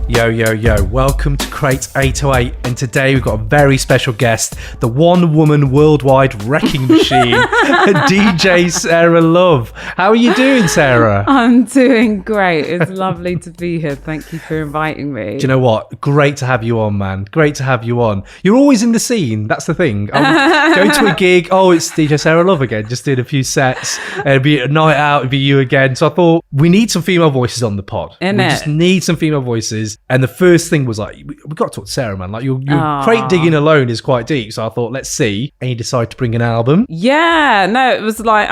Yo, yo, yo, welcome to Crate 808, and today we've got a very special guest, the one-woman worldwide wrecking machine, DJ Sarah Love. How are you doing, Sarah? I'm doing great. It's lovely to be here. Thank you for inviting me. Do you know what? Great to have you on, man. Great to have you on. You're always in the scene, that's the thing. I'm going to a gig, it's DJ Sarah Love again, just doing a few sets, it'd be a night out, it'd be you again. So I thought, we need some female voices on the pod. Just need some female voices. And the first thing was like, we've got to talk to Sarah, man. Like your crate digging alone is quite deep. So I thought, let's see. And you decide to bring an album. Yeah, no, it was like,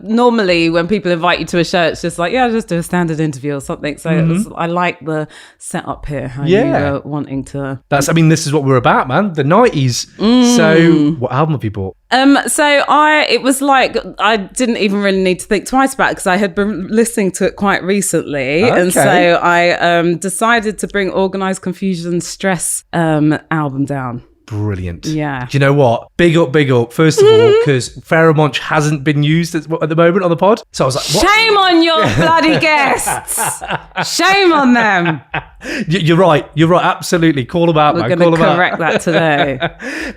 normally when people invite you to a show, it's just like, just do a standard interview or something. So I like the setup here. How you were wanting to. This is what we're about, man. The 90s. So what album have you bought? It was like, I didn't even really need to think twice about it because I had been listening to it quite recently. Okay. And so I decided to bring Organised Confusion's Stress album down. Brilliant. Yeah. Do you know what? Big up. First of all, because Pharoahe Monch hasn't been used at the moment on the pod. So I was like, what? Shame on your bloody guests. Shame on them. You're right. Absolutely. Call them out, man. We're going to correct that today.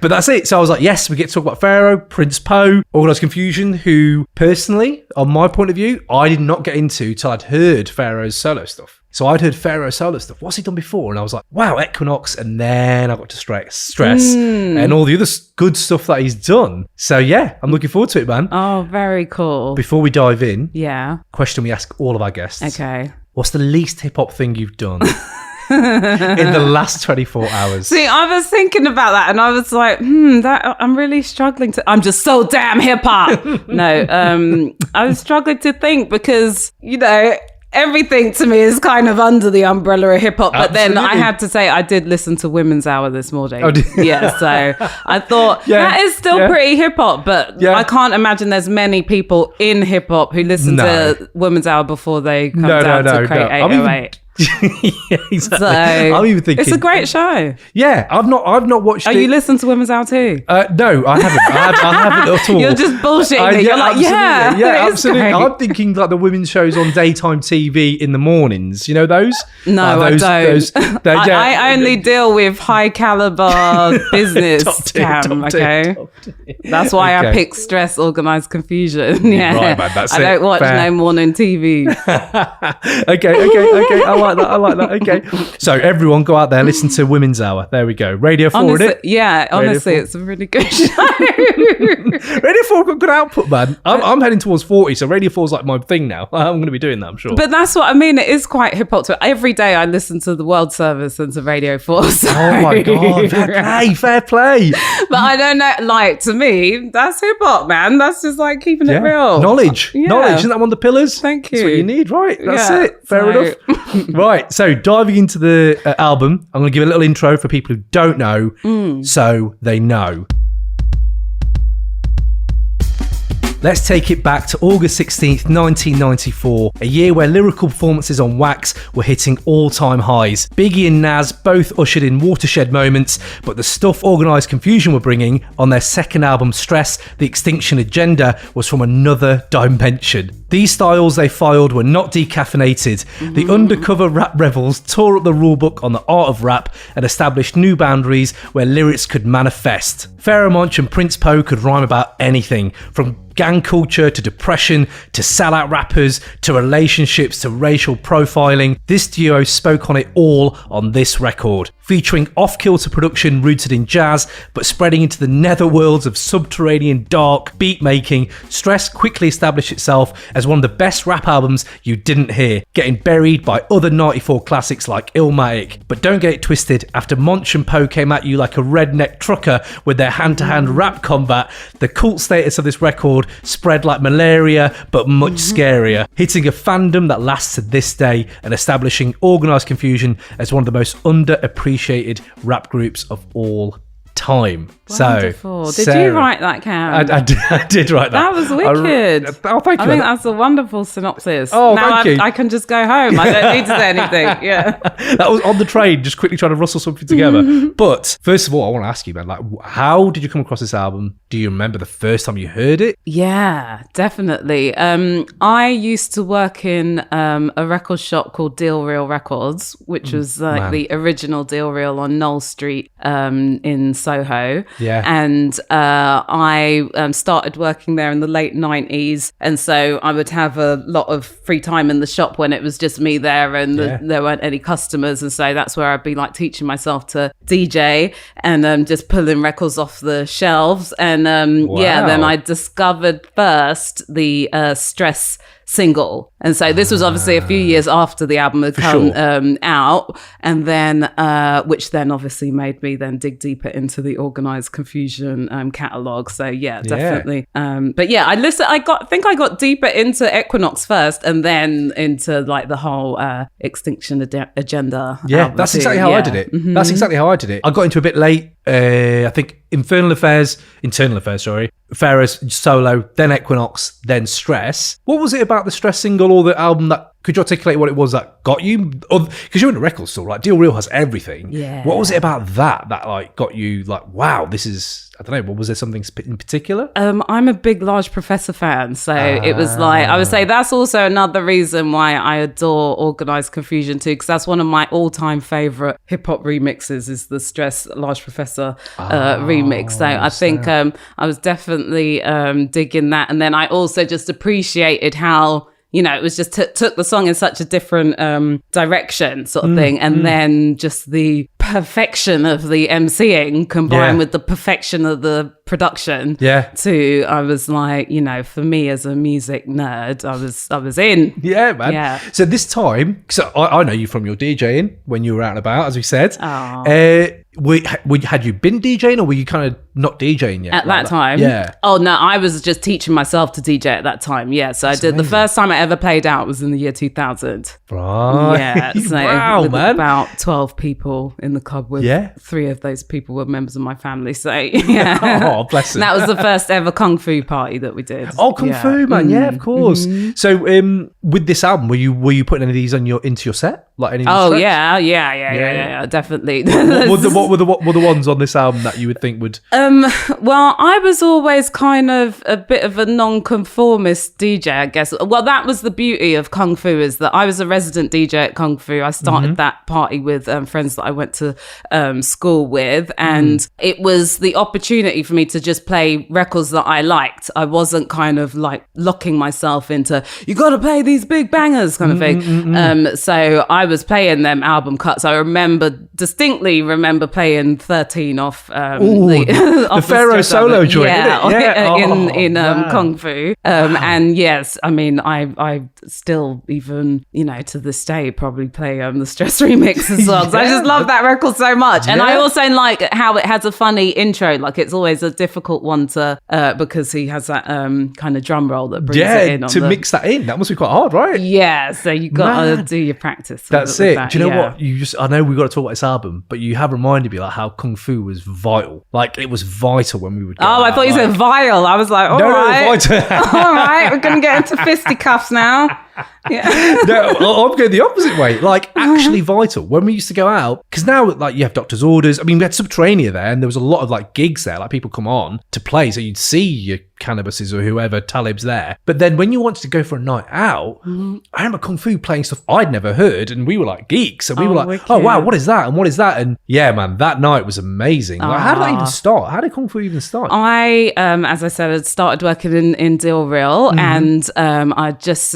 But that's it. So I was like, yes, we get to talk about Pharoahe, Prince Po, Organised Confusion, who personally, on my point of view, I did not get into till I'd heard Pharoahe's solo stuff. So I'd heard Pharoahe's solo stuff. What's he done before? And I was like, wow, Equinox. And then I got to Stress and all the other good stuff that he's done. So yeah, I'm looking forward to it, man. Oh, very cool. Before we dive in, question we ask all of our guests. Okay. What's the least hip-hop thing you've done in the last 24 hours? See, I was thinking about that and I was like, I'm really struggling I'm just so damn hip-hop. No, I was struggling to think because, everything to me is kind of under the umbrella of hip hop, but then I had to say I did listen to Women's Hour this morning. So I thought that is still pretty hip hop, but I can't imagine there's many people in hip hop who listen to Women's Hour before they come down to Crate 808. Yeah, exactly. So, I'm even thinking it's a great show. Yeah, I've not watched it. You listened to Women's Hour too? No, I haven't. I haven't at all. You're just bullshitting me. You're like, absolutely. I'm thinking like the women's shows on daytime TV in the mornings. You know those? No, I don't. I only deal with high caliber business cam. Okay, that's why I pick Stress, Organised Confusion. Yeah, right, man, that's I don't watch no morning TV. Okay. I like that. Okay. So everyone go out there, listen to Women's Hour. There we go. Radio 4, honestly, it? Yeah, honestly, it's a really good show. Radio 4 got good output, man. I'm heading towards 40, so Radio 4 is like my thing now. I'm going to be doing that, I'm sure. But that's what I mean. It is quite hip hop. Every day I listen to the World Service and to Radio 4. So. Oh my God, fair play. But I don't know, like to me, that's hip hop, man. That's just like keeping it real. Knowledge. Isn't that one of the pillars? Thank you. That's what you need, right? That's it. Fair enough. Right, so diving into the album, I'm going to give a little intro for people who don't know, so they know. Let's take it back to August 16th, 1994, a year where lyrical performances on Wax were hitting all-time highs. Biggie and Nas both ushered in watershed moments, but the stuff Organised Confusion were bringing on their second album, Stress, The Extinction Agenda, was from another dimension. These styles they filed were not decaffeinated. The undercover rap rebels tore up the rulebook on the art of rap and established new boundaries where lyrics could manifest. Pharoahe Monch and Prince Po could rhyme about anything, from gang culture to depression to sellout rappers to relationships to racial profiling. This duo spoke on it all on this record. Featuring off-kilter production rooted in jazz but spreading into the netherworlds of subterranean dark beat making, Stress quickly established itself as one of the best rap albums you didn't hear, getting buried by other 94 classics like Illmatic. But don't get it twisted, after Monch and Po came at you like a redneck trucker with their hand-to-hand rap combat, the cult status of this record spread like malaria but much scarier, hitting a fandom that lasts to this day and establishing Organised Confusion as one of the most underappreciated rap groups of all Time. Wonderful. So, did you write that, Cam? I did write that. That was wicked. Oh, thank you. I think that's a wonderful synopsis. Oh, now thank you. I can just go home. I don't need to say anything. Yeah. That was on the train, just quickly trying to rustle something together. But first of all, I want to ask you, man, like, how did you come across this album? Do you remember the first time you heard it? Yeah, definitely. I used to work in a record shop called Deal Real Records, which was like the original Deal Real on Knoll Street in Soho. Yeah. And I started working there in the late 90s. And so I would have a lot of free time in the shop when it was just me there and there weren't any customers. And so that's where I'd be like teaching myself to DJ and just pulling records off the shelves. And then I discovered first the Stress single. And so this was obviously a few years after the album had come out, and then which then obviously made me then dig deeper into the Organised Confusion catalogue. So definitely. But yeah, I think I got deeper into Equinox first, and then into like the whole Extinction Agenda. Yeah, that's exactly how I did it. Mm-hmm. That's exactly how I did it. I got into a bit late. I think Internal Affairs, Pharoahe solo, then Equinox, then Stress. What was it about the Stress single or the album that, could you articulate what it was that got you? Because you're in a record store, like Deal Real has everything. Yeah. What was it about that like got you like, wow, this is, I don't know, was there something in particular? I'm a big Large Professor fan, so it was like, I would say that's also another reason why I adore Organised Confusion too, because that's one of my all-time favourite hip-hop remixes is the Stress Large Professor remix. So I think I was definitely digging that, and then I also just appreciated how, you know, it was just took the song in such a different direction sort of thing. And then just the perfection of the MCing combined with the perfection of the production. I was like, you know, for me as a music nerd, I was in. Yeah, man. Yeah. So this time, so I know you from your DJing when you were out and about, as we said. Had you been DJing, or were you kind of not DJing yet? At that time? Yeah. Oh, no, I was just teaching myself to DJ at that time. Yeah. So That's I did. amazing. The first time I ever played out was in the year 2000. Right. Yeah. So wow, with man. about 12 people in the club with 3 of those people were members of my family. So, yeah. Oh, bless them. That was the first ever Kung Fu party that we did. Oh, Kung Fu, man. Yeah, of course. So with this album, were you putting any of these into your set? Like any Oh, tracks? yeah, definitely. What were the ones on this album that you would think would... Well, I was always kind of a bit of a non-conformist DJ, I guess. Well, that was the beauty of Kung Fu, is that I was a resident DJ at Kung Fu. I started that party with friends that I went to school with, and it was the opportunity for me to just play records that I liked. I wasn't kind of like locking myself into, you got to play these big bangers kind of thing. So I was playing them album cuts. I distinctly remember playing 13 off the Pharoahe solo joint, in Kung Fu. And yes, I mean, I still even, you know, to this day probably play the Stress remix as well. I just love that record so much. And I also like how it has a funny intro. Like it's always a difficult one to because he has that kind of drum roll that brings it in. Mix that in. That must be quite hard, right? Yeah, so you got to do your practice. That's it. Do you know what? I know we got to talk about this album, but you have reminded me like how Kung Fu was vital. Like it was vital when we would go out. I thought you said vile. I was like, all right. All right, we're going to get into fisticuffs now. Yeah. No, I'm going the opposite way. Like actually vital. When we used to go out, because now like you have doctor's orders. I mean, we had Subterranea there, and there was a lot of like gigs there. Like people come on to play, so you'd see your Cannabuses or whoever, Talib's there. But then when you wanted to go for a night out, I remember Kung Fu playing stuff I'd never heard, and we were like geeks, and we were like, wicked. Oh wow, what is that? And what is that? And yeah, man, that night was amazing. Like, how did that even start? How did Kung Fu even start? I, as I said, had started working in Deal Real, and I just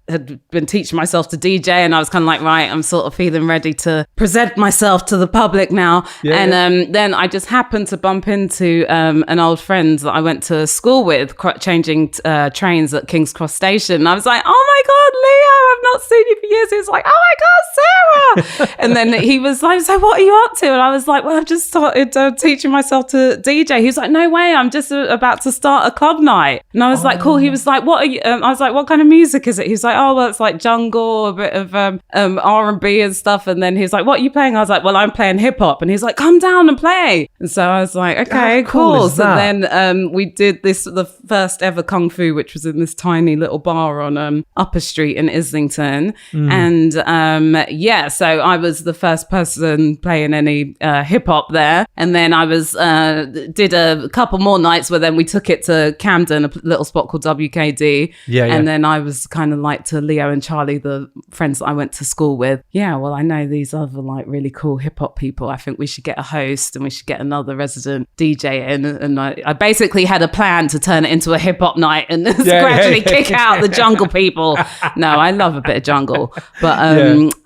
had been teaching myself to DJ, and I was kind of like, right, I'm sort of feeling ready to present myself to the public now. Then I just happened to bump into an old friend that I went to school with, changing trains at King's Cross Station. And I was like, oh my Leo, I've not seen you for years. He was like, oh my God, Sarah. And then he was like, so what are you up to? And I was like, well, I've just started teaching myself to DJ. He was like, no way, I'm just about to start a club night. And I was like, cool. He was like, what are you? I was like, what kind of music is it? He was like, oh, well, it's like jungle, a bit of R&B and stuff. And then he was like, what are you playing? I was like, well, I'm playing hip hop. And he's like, come down and play. And so I was like, okay, cool. So then we did the first ever Kung Fu, which was in this tiny little bar on Upper Street in Islington. And so I was the first person playing any hip hop there. And then I was did a couple more nights where then we took it to Camden, a little spot called WKD. And then I was kind of like to Leo and Charlie, the friends that I went to school with. Yeah, well, I know these other like really cool hip hop people. I think we should get a host and we should get another resident DJ in. And I basically had a plan to turn it into a hip hop night and gradually kick out the jungle people. No, I love a bit of jungle, but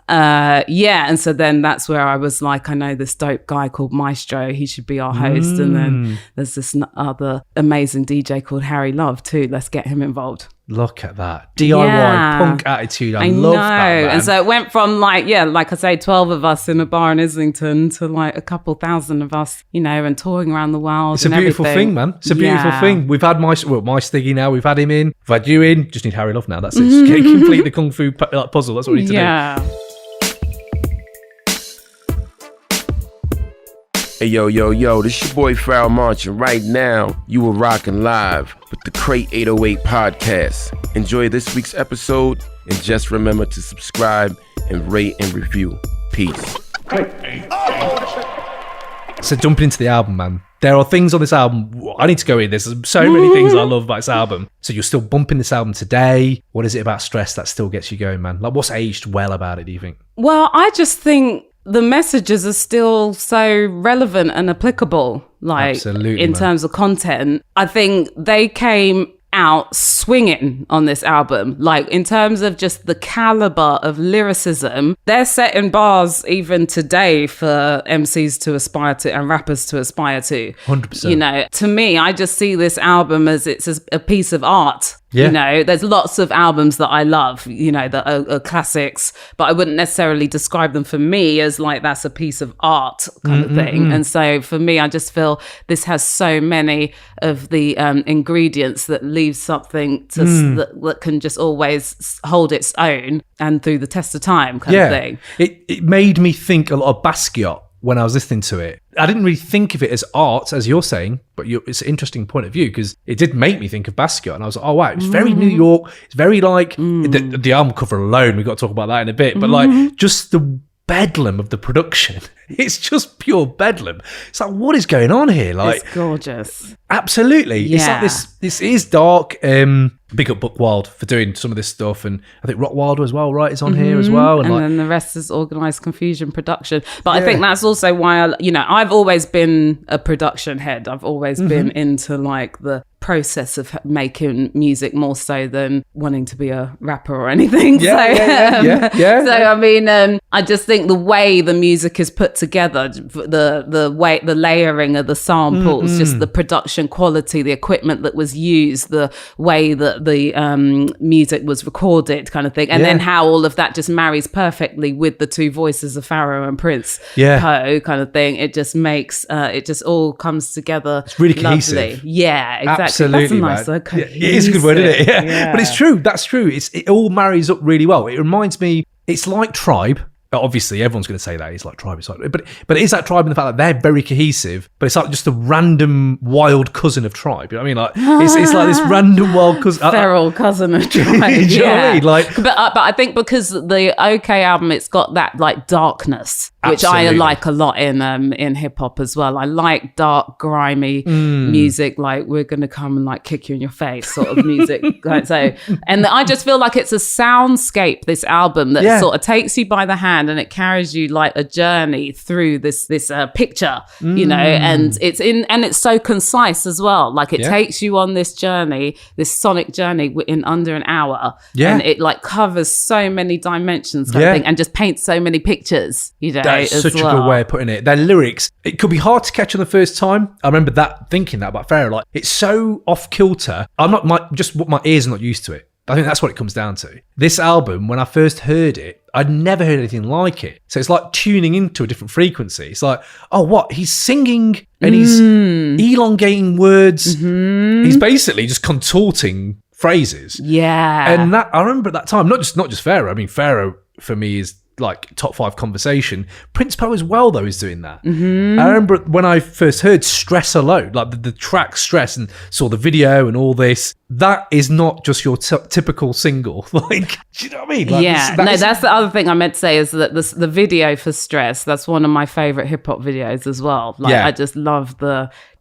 and so then that's where I was like, I know this dope guy called Maestro, he should be our host. And then there's this other amazing DJ called Harry Love too, let's get him involved. Look at that DIY punk attitude. I love that, man. And so it went from like I say, 12 of us in a bar in Islington to like a couple thousand of us, and touring around the world. It's a beautiful thing, man. It's a beautiful thing. We've had my Stiggy now. We've had him in. We've had you in. Just need Harry Love now. That's it. Just complete the Kung Fu puzzle. That's what we need to do. Yeah. Hey, yo, this your boy Pharoahe Monch, and right now, you are rocking live with the Crate 808 podcast. Enjoy this week's episode, and just remember to subscribe and rate and review. Peace. So jumping into the album, man. There are things on this album, I need to go in. There's so many things I love about this album. So you're still bumping this album today. What is it about Stress that still gets you going, man? Like, what's aged well about it, do you think? Well, I just think the messages are still so relevant and applicable, like in terms of content. I think they came out swinging on this album, like in terms of just the caliber of lyricism. They're setting bars even today for MCs to aspire to and rappers to aspire to. 100%. To me, I just see this album as it's a piece of art. Yeah. There's lots of albums that I love, that are classics, but I wouldn't necessarily describe them for me as like that's a piece of art kind of thing. And so for me, I just feel this has so many of the ingredients that leave something that can just always hold its own and through the test of time kind of thing. It made me think a lot of Basquiat when I was listening to it. I didn't really think of it as art, as you're saying, but it's an interesting point of view because it did make me think of Basquiat. And I was like, oh, wow, it's very New York. It's very like the album cover alone. We've got to talk about that in a bit. But like just the bedlam of the production. It's just pure bedlam. It's like, what is going on here? Like, it's gorgeous. Absolutely. Yeah. It's like this is dark. Big up Buckwild for doing some of this stuff, and I think Rottweiler as well, right, is on here as well. And then the rest is organised Konfusion production. But I think that's also why I've always been a production head. I've always been into like the process of making music more so than wanting to be a rapper or anything. So I mean, I just think the way the music is put together, the way the layering of the samples, just the production quality, the equipment that was used, the way that the music was recorded, kind of thing, and then how all of that just marries perfectly with the two voices of Pharoahe and Prince Poe, kind of thing. It just makes it just all comes together. It's really cohesive. Yeah, exactly. Absolutely, that's a nice word. It is a good word, isn't it? Yeah. But it's true. That's true. It all marries up really well. It reminds me. It's like Tribe. Obviously, everyone's going to say that it's like Tribe. It's like, but it is like Tribe in the fact that they're very cohesive. But it's like just a random wild cousin of Tribe. You know what I mean? Like it's like this random wild cousin, feral cousin of Tribe. You know what I mean? Like, but I think because the OK album, it's got that like darkness, which I like a lot in hip hop as well. I like dark, grimy music, like we're going to come and like kick you in your face sort of music. So, and I just feel like it's a soundscape. This album that sort of takes you by the hand. And it carries you like a journey through this picture, and it's so concise as well. Like it takes you on this journey, this sonic journey in under an hour, and it like covers so many dimensions, kind of thing, and just paints so many pictures. That's such a good way of putting it. Their lyrics, it could be hard to catch on the first time. I remember thinking that about Pharoahe. Like it's so off kilter. My ears are not used to it. I think that's what it comes down to. This album, when I first heard it, I'd never heard anything like it. So it's like tuning into a different frequency. It's like, oh, what? He's singing and he's elongating words. He's basically just contorting phrases. Yeah. And that, I remember at that time, not just Pharoahe. I mean, Pharoahe for me is like top 5 conversation. Prince Po as well, though, is doing that. I remember when I first heard Stress Alone, like the track Stress, and saw the video and all this. That is not just your typical single. Like, do you know what I mean? Like, that's the other thing I meant to say is that the video for Stress, that's one of my favorite hip hop videos as well. Like, I just love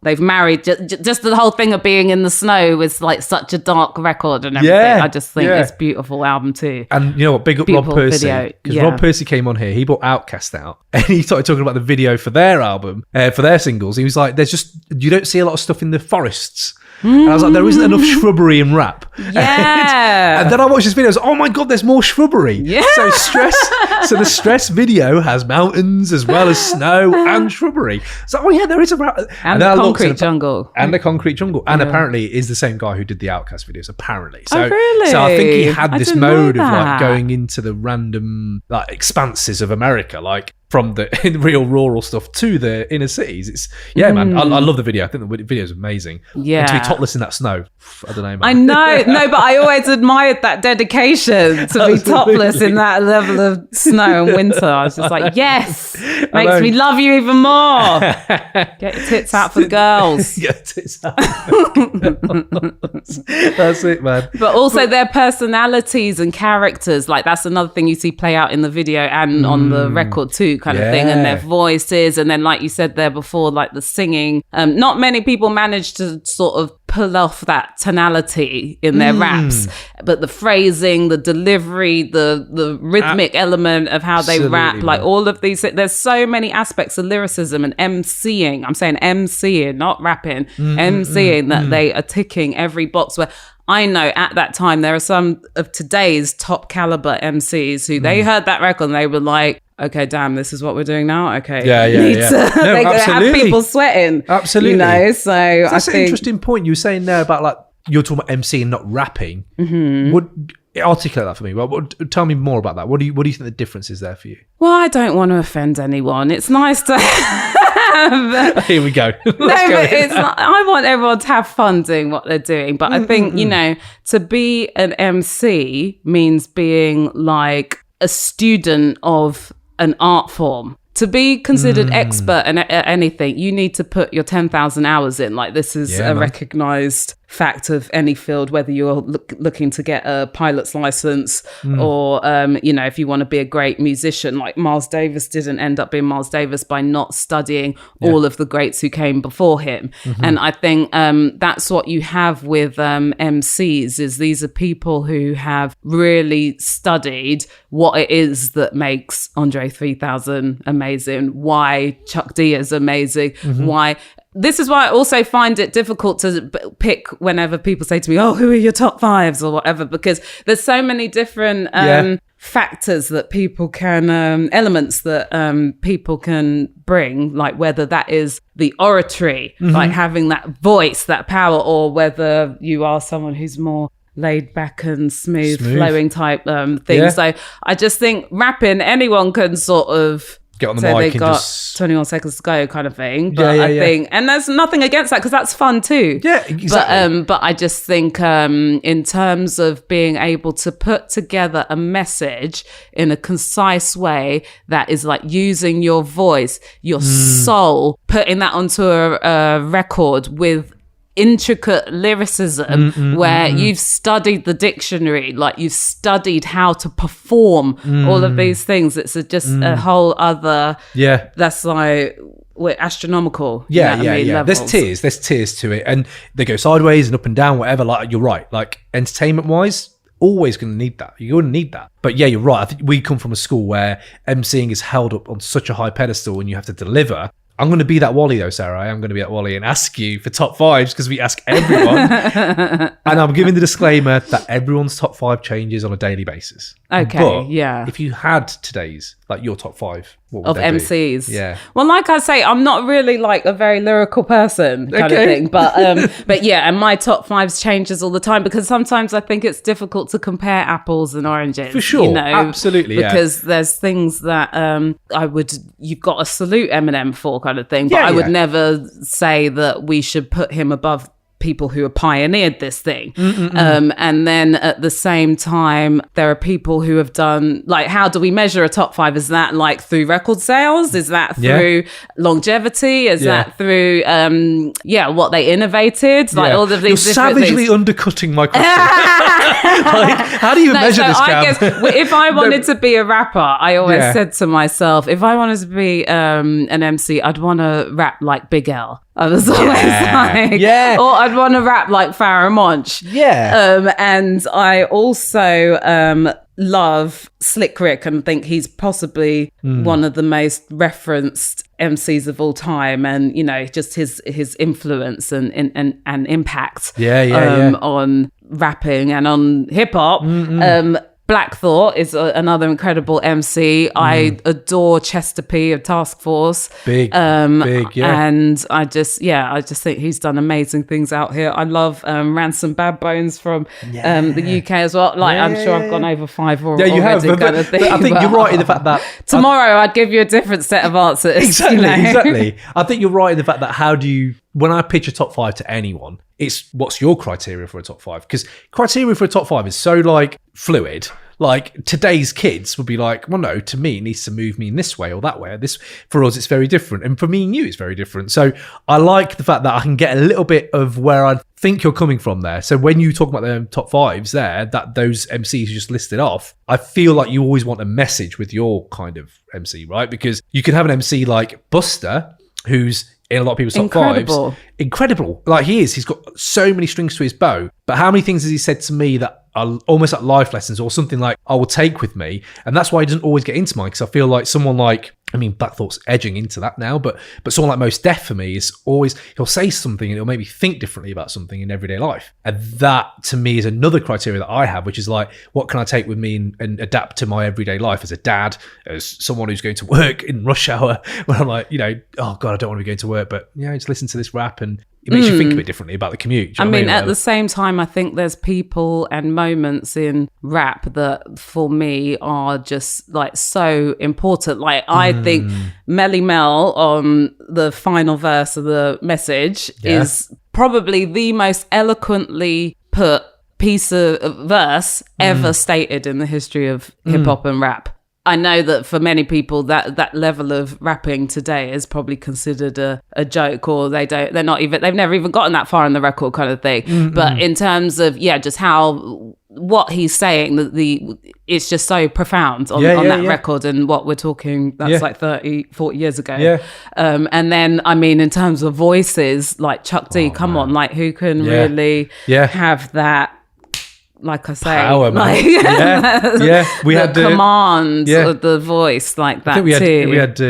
they've married just the whole thing of being in the snow was like such a dark record and everything. I just think it's a beautiful album too. And you know what? Big up Rob Percy. Because Rob Percy came on here, he brought Outkast out and he started talking about the video for their album, for their singles. He was like, you don't see a lot of stuff in the forests. And I was like, there isn't enough shrubbery in rap. Yeah. And then I watched this video. I was like, oh my God, there's more shrubbery. Yeah. So the Stress video has mountains as well as snow and shrubbery. So, oh yeah, there is a rap. And the concrete jungle. And the concrete jungle. And apparently it is the same guy who did the Outkast videos, apparently. So, really? So I think he had this mode of like going into the random like expanses of America, like from the real rural stuff to the inner cities. It's man. I love the video. I think the video is amazing. Yeah. And to be topless in that snow, I don't know, man. I know. No, but I always admired that dedication to be topless in that level of snow and winter. I was just like, yes, makes me love you even more. Get your tits out for the girls. Get your tits out. That's it, man. But also their personalities and characters, like that's another thing you see play out in the video and on the record too, kind of thing, and their voices. And then, like you said there before, like the singing. Not many people manage to sort of pull off that tonality in their raps, but the phrasing, the delivery, the rhythmic element of how they rap, like all of these, there's so many aspects of lyricism and MCing. I'm saying MCing, not rapping, MCing, that they are ticking every box where I know at that time there are some of today's top caliber MCs who they heard that record and they were like, okay, damn, this is what we're doing now. Okay, No, they're gonna have people sweating. Absolutely, you know. So that's an interesting point you were saying there about like you're talking about MC and not rapping. Would articulate that for me? Well, tell me more about that. What do you think the difference is there for you? Well, I don't want to offend anyone. It's nice to. Here we go. I want everyone to have fun doing what they're doing, but I think you know, to be an MC means being like a student of an art form. To be considered expert in anything, you need to put your 10,000 hours in. Like this is a recognized fact of any field, whether you're looking to get a pilot's license or, you know, if you want to be a great musician. Like Miles Davis didn't end up being Miles Davis by not studying all of the greats who came before him. And I think that's what you have with MCs is these are people who have really studied what it is that makes Andre 3000 amazing, why Chuck D is amazing, why... This is why I also find it difficult to pick whenever people say to me, oh, who are your top fives or whatever, because there's so many different factors that people can, elements that people can bring, like whether that is the oratory, like having that voice, that power, or whether you are someone who's more laid back and smooth. Flowing type thing. So I just think rapping, anyone can sort of get on the mic and got just 21 seconds to go kind of thing. But I think, and there's nothing against that because that's fun too. Yeah, exactly. But I just think in terms of being able to put together a message in a concise way that is like using your voice, your soul, putting that onto a record with intricate lyricism where you've studied the dictionary, like you've studied how to perform all of these things. It's just a whole other that's like we're astronomical. Levels. There's tiers to it, and they go sideways and up and down, whatever. Like you're right, like entertainment wise, always going to need that. You're going to need that. But yeah, you're right. I think we come from a school where MCing is held up on such a high pedestal and you have to deliver. I'm going to be that Wally though, Sarah. I am going to be that Wally and ask you for top fives because we ask everyone. And I'm giving the disclaimer that everyone's top five changes on a daily basis. Okay, but yeah. if you had today's, like your top five, of MCs. Yeah. Well, like I say, I'm not really like a very lyrical person kind of thing, but yeah, and my top fives changes all the time because sometimes I think it's difficult to compare apples and oranges. For sure, absolutely, because there's things that you've got to salute Eminem for kind of thing, but I would never say that we should put him above people who have pioneered this thing. And then at the same time, there are people who have done, like, how do we measure a top five? Is that like through record sales? Is that through longevity? Is that through, what they innovated? Like all of these You're savagely undercutting my question. Like, how do you measure this, Cam? I guess if I wanted to be a rapper, I always said to myself, if I wanted to be an MC, I'd want to rap like Big L. I was always like, or I'd want to rap like Pharoahe Monch. And I also love Slick Rick and think he's possibly one of the most referenced MCs of all time, and you know, just his influence and impact on rapping and on hip hop. Black Thought is another incredible MC. I adore Chester P of Task Force. Big, and I just think he's done amazing things out here. I love Ransom Bad Bones from the UK as well. Like, I'm sure I've gone over 5 already. Yeah, you have. But I think you're right in the fact that tomorrow I'd give you a different set of answers. Exactly. I think you're right in the fact that when I pitch a top 5 to anyone, it's what's your criteria for a top 5? Because criteria for a top 5 is so like fluid. Like today's kids would be like, well, no, to me, it needs to move me in this way or that way. This, for us, it's very different. And for me and you, it's very different. So I like the fact that I can get a little bit of where I think you're coming from there. So when you talk about the top 5s there, that those MCs you just listed off, I feel like you always want a message with your kind of MC, right? Because you can have an MC like Buster, who's in a lot of people's top 5s. Incredible. Like he is. He's got so many strings to his bow. But how many things has he said to me that are almost like life lessons or something like I will take with me? And that's why he doesn't always get into mine, because I feel like someone like, I mean, Black Thought's edging into that now, but someone like Mos Def for me is always, he'll say something and it'll make me think differently about something in everyday life. And that to me is another criteria that I have, which is like, what can I take with me and adapt to my everyday life as a dad, as someone who's going to work in rush hour, where I'm like, you know, oh God, I don't want to be going to work, but you know, just listen to this rap and it makes you think a bit differently about the commute. I mean, at the same time, I think there's people and moments in rap that for me are just like so important. Like I think Melly Mel on the final verse of the message is probably the most eloquently put piece of verse ever stated in the history of hip hop and rap. I know that for many people that level of rapping today is probably considered a joke, or they've never even gotten that far in the record kind of thing. But in terms of just what he's saying, it's just so profound on that record, and what we're talking, that's like 30-40 years ago. And then I mean, in terms of voices, like Chuck D, come on, like who can really have that, like I say, power, man. Like, we had the command of the voice like that. I think we had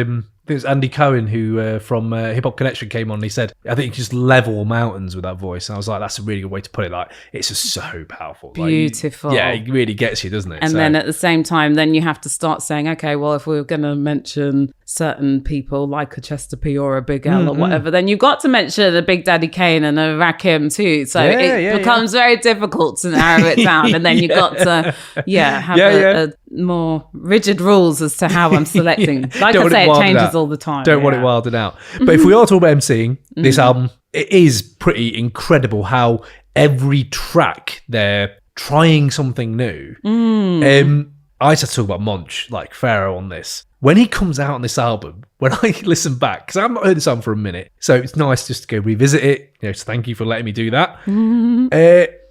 it was Andy Cohen who from Hip Hop Connection came on, and he said, I think you just level mountains with that voice. And I was like, that's a really good way to put it. Like, it's just so powerful. Beautiful. Like, it really gets you, doesn't it? And then at the same time, then you have to start saying, okay, well, if we were going to mention certain people like a Chester P or a Big L or whatever, then you've got to mention a Big Daddy Kane and a Rakim too. So it becomes very difficult to narrow it down. And then you've got to have a more rigid rules as to how I'm selecting. Like I say, it changes all the time. Don't want it wilded out. But if we are talking about MCing, this album, it is pretty incredible how every track they're trying something new. I just have to talk about Monch, like Pharoahe on this. When he comes out on this album, when I listen back, because I've not heard this album for a minute, so it's nice just to go revisit it. You know, so thank you for letting me do that.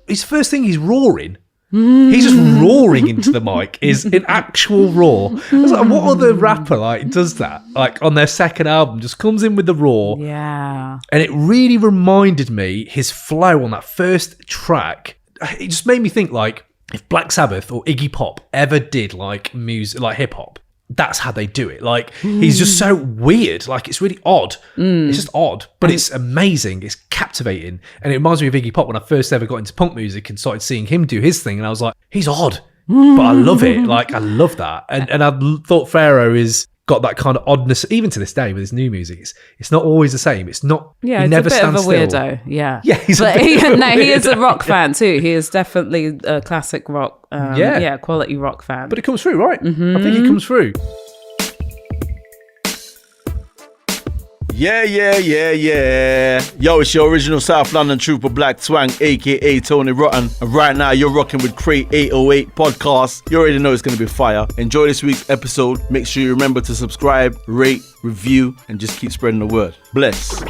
His first thing, he's roaring. He's just roaring into the mic, is an actual roar. I was like, what other rapper does that? Like on their second album, just comes in with the roar. Yeah. And it really reminded me, his flow on that first track, it just made me think like, if Black Sabbath or Iggy Pop ever did like music, like hip hop, that's how they do it. Like he's just so weird. Like it's really odd. It's just odd, but it's amazing. It's captivating. And it reminds me of Iggy Pop when I first ever got into punk music and started seeing him do his thing. And I was like, he's odd, but I love it. Like I love that. And I thought Pharoahe is got that kind of oddness, even to this day with his new music. It's not always the same. It's not. Yeah, he never it's a bit of a stands weirdo. still. Yeah, Yeah, he is a rock fan too. He is definitely a classic rock. Quality rock fan. But it comes through, right? I think it comes through. Yeah. Yo, it's your original South London trooper Black Twang, aka Tony Rotten. And right now, you're rocking with Crate 808 podcast. You already know it's going to be fire. Enjoy this week's episode. Make sure you remember to subscribe, rate, review, and just keep spreading the word. Bless.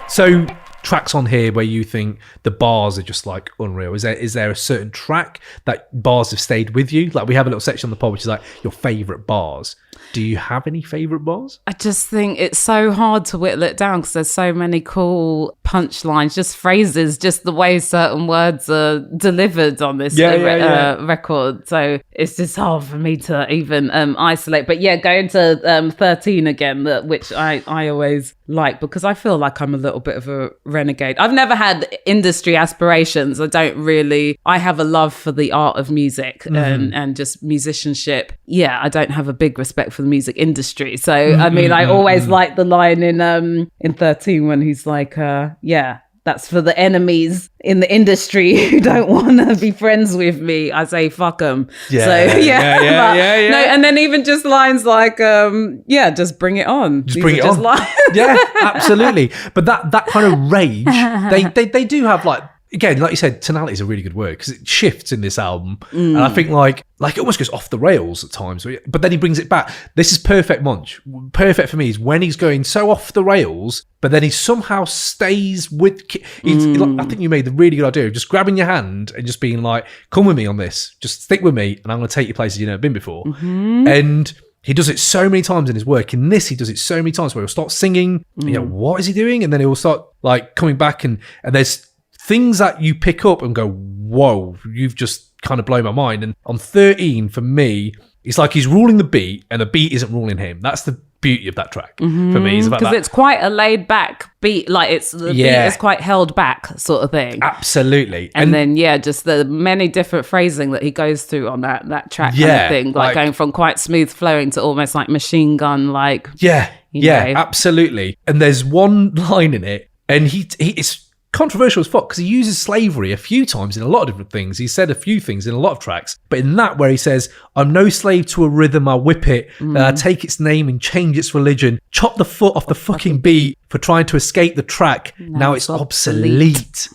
So, tracks on here where you think the bars are just like unreal. Is there a certain track that bars have stayed with you? Like we have a little section on the pod which is like your favourite bars. Do you have any favourite bars? I just think it's so hard to whittle it down because there's so many cool punchlines, just phrases, just the way certain words are delivered on this record. So it's just hard for me to even isolate. But yeah, going to 13 again, which I always like because I feel like I'm a little bit of a renegade. I've never had industry aspirations. I have a love for the art of music and just musicianship. Yeah, I don't have a big respect for the music industry. So I mean, I always like the line in 13 when he's like, that's for the enemies in the industry who don't want to be friends with me. I say, fuck them. Yeah. No, and then even just lines like, just bring it on. Just bring it on. Yeah, absolutely. But that kind of rage, they do have like, again, like you said, tonality is a really good word because it shifts in this album. And I think like it almost goes off the rails at times, but then he brings it back. This is perfect Monch. Perfect for me is when he's going so off the rails, but then he somehow stays with... I think you made the really good idea of just grabbing your hand and just being like, come with me on this. Just stick with me and I'm going to take you places you've never been before. And... he does it so many times in his work. In this, he does it so many times where he'll start singing. You know, what is he doing? And then he'll start like coming back and there's things that you pick up and go, whoa, you've just kind of blown my mind. And on 13, for me, it's like he's ruling the beat and the beat isn't ruling him. That's the beauty of that track for me. Because it's quite a laid back beat. Like the beat is quite held back sort of thing. Absolutely. And then, just the many different phrasing that he goes through on that track kind of thing. Like going from quite smooth flowing to almost like machine gun, like... Yeah, absolutely. And there's one line in it and it's controversial as fuck because he uses slavery a few times in a lot of different things. He said a few things in a lot of tracks, but in that where he says, I'm no slave to a rhythm, I whip it, take its name and change its religion, chop the foot off the fucking beat for trying to escape the track. Now it's obsolete.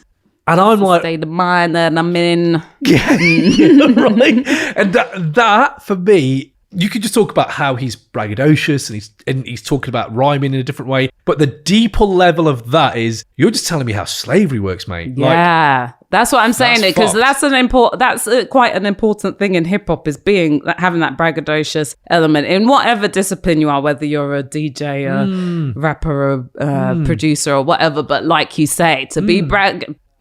And I'm like... state of mind that I'm in. Yeah, right. And that for me... you could just talk about how he's braggadocious and he's talking about rhyming in a different way. But the deeper level of that is, you're just telling me how slavery works, mate. Yeah, that's what I'm saying. Because that's quite an important thing in hip hop is having that braggadocious element in whatever discipline you are, whether you're a DJ, a rapper, a producer, or whatever. But like you say, to be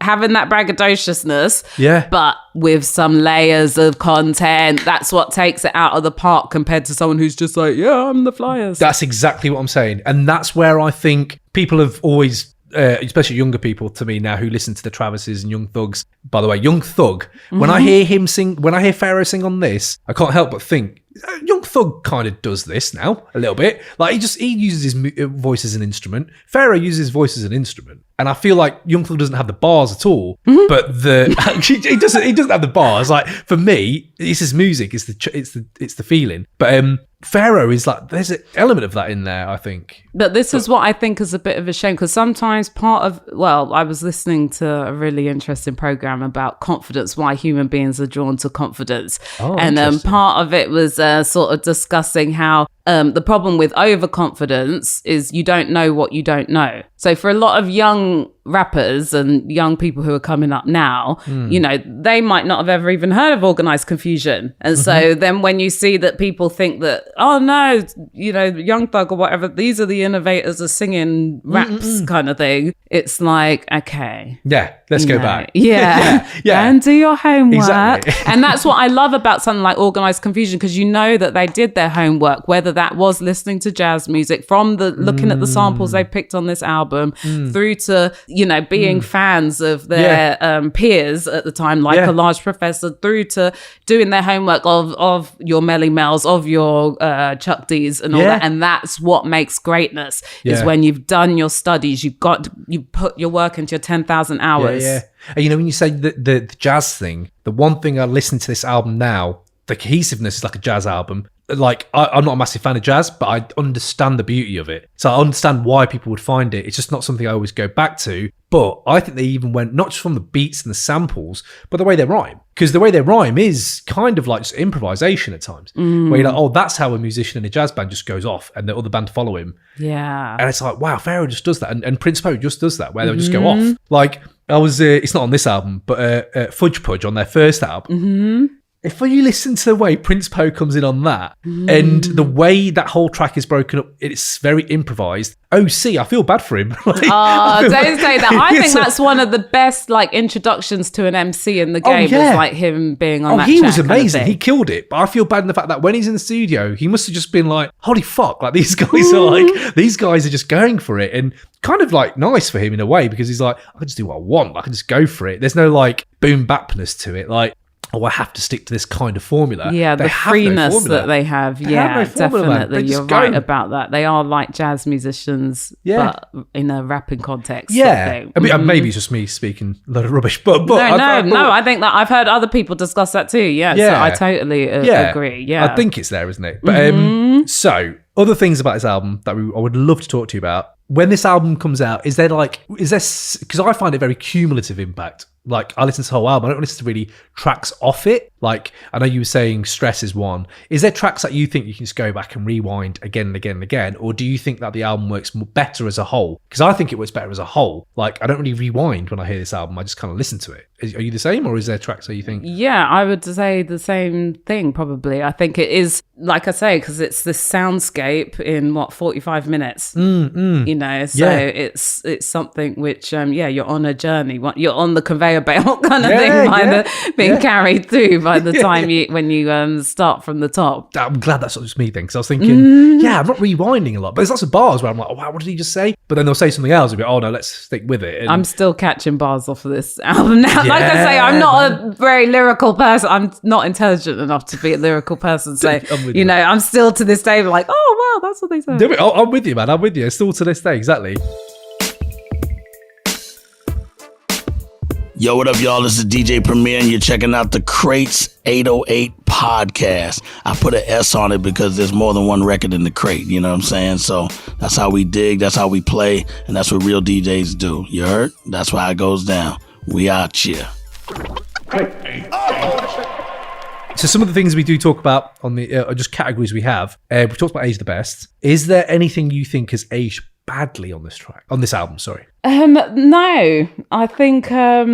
having that braggadociousness, but with some layers of content, that's what takes it out of the park compared to someone who's just like, I'm the flyers. That's exactly what I'm saying. And that's where I think people have always, especially younger people to me now who listen to the Travises and Young Thugs. By the way, Young Thug, when I hear him sing, when I hear Pharoahe sing on this, I can't help but think, Young Thug kind of does this now a little bit. Like he uses his voice as an instrument. Pharoahe uses his voice as an instrument, and I feel like Young Thug doesn't have the bars at all. But he doesn't have the bars. Like for me, it's his music. It's the feeling. But Pharoahe is like, there's an element of that in there, I think. But this is what I think is a bit of a shame because sometimes I was listening to a really interesting program about confidence, why human beings are drawn to confidence, and part of it was sort of discussing how the problem with overconfidence is you don't know what you don't know. So for a lot of young rappers and young people who are coming up now, they might not have ever even heard of Organised Confusion. And so then when you see that people think that, oh no, Young Thug or whatever, these are the innovators of singing raps kind of thing, it's like, okay. Yeah, let's go back. Yeah. And do your homework. Exactly. And that's what I love about something like Organised Confusion, because you know that they did their homework, whether that was listening to jazz music from looking at the samples they picked on this album, album, through to, you know, being fans of their peers at the time, like a large professor, through to doing their homework of your Melly Mel's, of your Chuck D's and all that. And that's what makes greatness, is when you've done your studies, you put your work into your 10,000 hours. And you know, when you say the jazz thing, the one thing I listen to this album now, the cohesiveness is like a jazz album. Like, I'm not a massive fan of jazz, but I understand the beauty of it. So I understand why people would find it. It's just not something I always go back to. But I think they even went, not just from the beats and the samples, but the way they rhyme. Because the way they rhyme is kind of like just improvisation at times. Where you're like, oh, that's how a musician in a jazz band just goes off and the other band follow him. Yeah. And it's like, wow, Pharoahe just does that. And Prince Po just does that, where they'll just go off. Like, I was, it's not on this album, but Fudge Pudge on their first album. If you listen to the way Prince Po comes in on that, and the way that whole track is broken up, it's very improvised. OC, I feel bad for him. Don't say that. I think that's one of the best like introductions to an MC in the game. Is like him being on that he track was amazing. Kind of He killed it. But I feel bad in the fact that when he's in the studio, he must have just been like, holy fuck, like these guys are just going for it. And kind of like nice for him in a way, because he's like, I can just do what I want. I can just go for it. There's no like boom bapness to it. Like, oh, I have to stick to this kind of formula. Yeah, the freeness that they have. Definitely. You're right about that. They are like jazz musicians, but in a rapping context. Yeah. I mean, maybe it's just me speaking a lot of rubbish, but no, I think that I've heard other people discuss that too. Yeah. So I totally agree. Yeah. I think it's there, isn't it? But so other things about this album that I would love to talk to you about. When this album comes out, is there because I find it very cumulative impact. Like, I listen to the whole album. I don't listen to really tracks off it. Like, I know you were saying Stress is one. Is there tracks that you think you can just go back and rewind again and again and again? Or do you think that the album works better as a whole? Because I think it works better as a whole. Like, I don't really rewind when I hear this album. I just kind of listen to it. Are you the same, or is there tracks that you think? Yeah, I would say the same thing, probably. I think it is, like I say, because it's this soundscape in, 45 minutes? You know, so it's something which, you're on a journey. You're on the conveyor belt kind of thing, being carried through by the time when you start from the top. I'm glad that's not just me then, because I was thinking, I'm not rewinding a lot, but there's lots of bars where I'm like, oh wow, what did he just say? But then they'll say something else and be, oh no, let's stick with it. And I'm still catching bars off of this album now. Like I say, I'm not a very lyrical person. I'm not intelligent enough to be a lyrical person. So, you know, I'm still to this day like, oh wow, that's what they said. I'm with you, man. I'm with you. Still to this day, exactly. Yo, what up, y'all? This is DJ Premier, and you're checking out the Crates 808 podcast. I put an S on it because there's more than one record in the crate, you know what I'm saying? So that's how we dig, that's how we play, and that's what real DJs do. You heard? That's how it goes down. We out here. So some of the things we do talk about on the are just categories we have. We've talked about Age the Best. Is there anything you think has aged badly on this album? Sorry. No, I think no.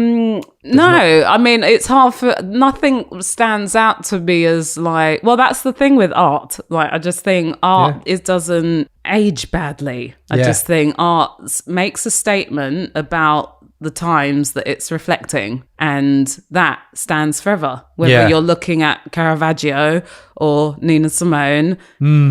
I mean, it's hard for nothing stands out to me as like. Well, that's the thing with art. Like, I just think art it doesn't age badly. I just think art makes a statement about the times that it's reflecting, and that stands forever, whether you're looking at Caravaggio or Nina Simone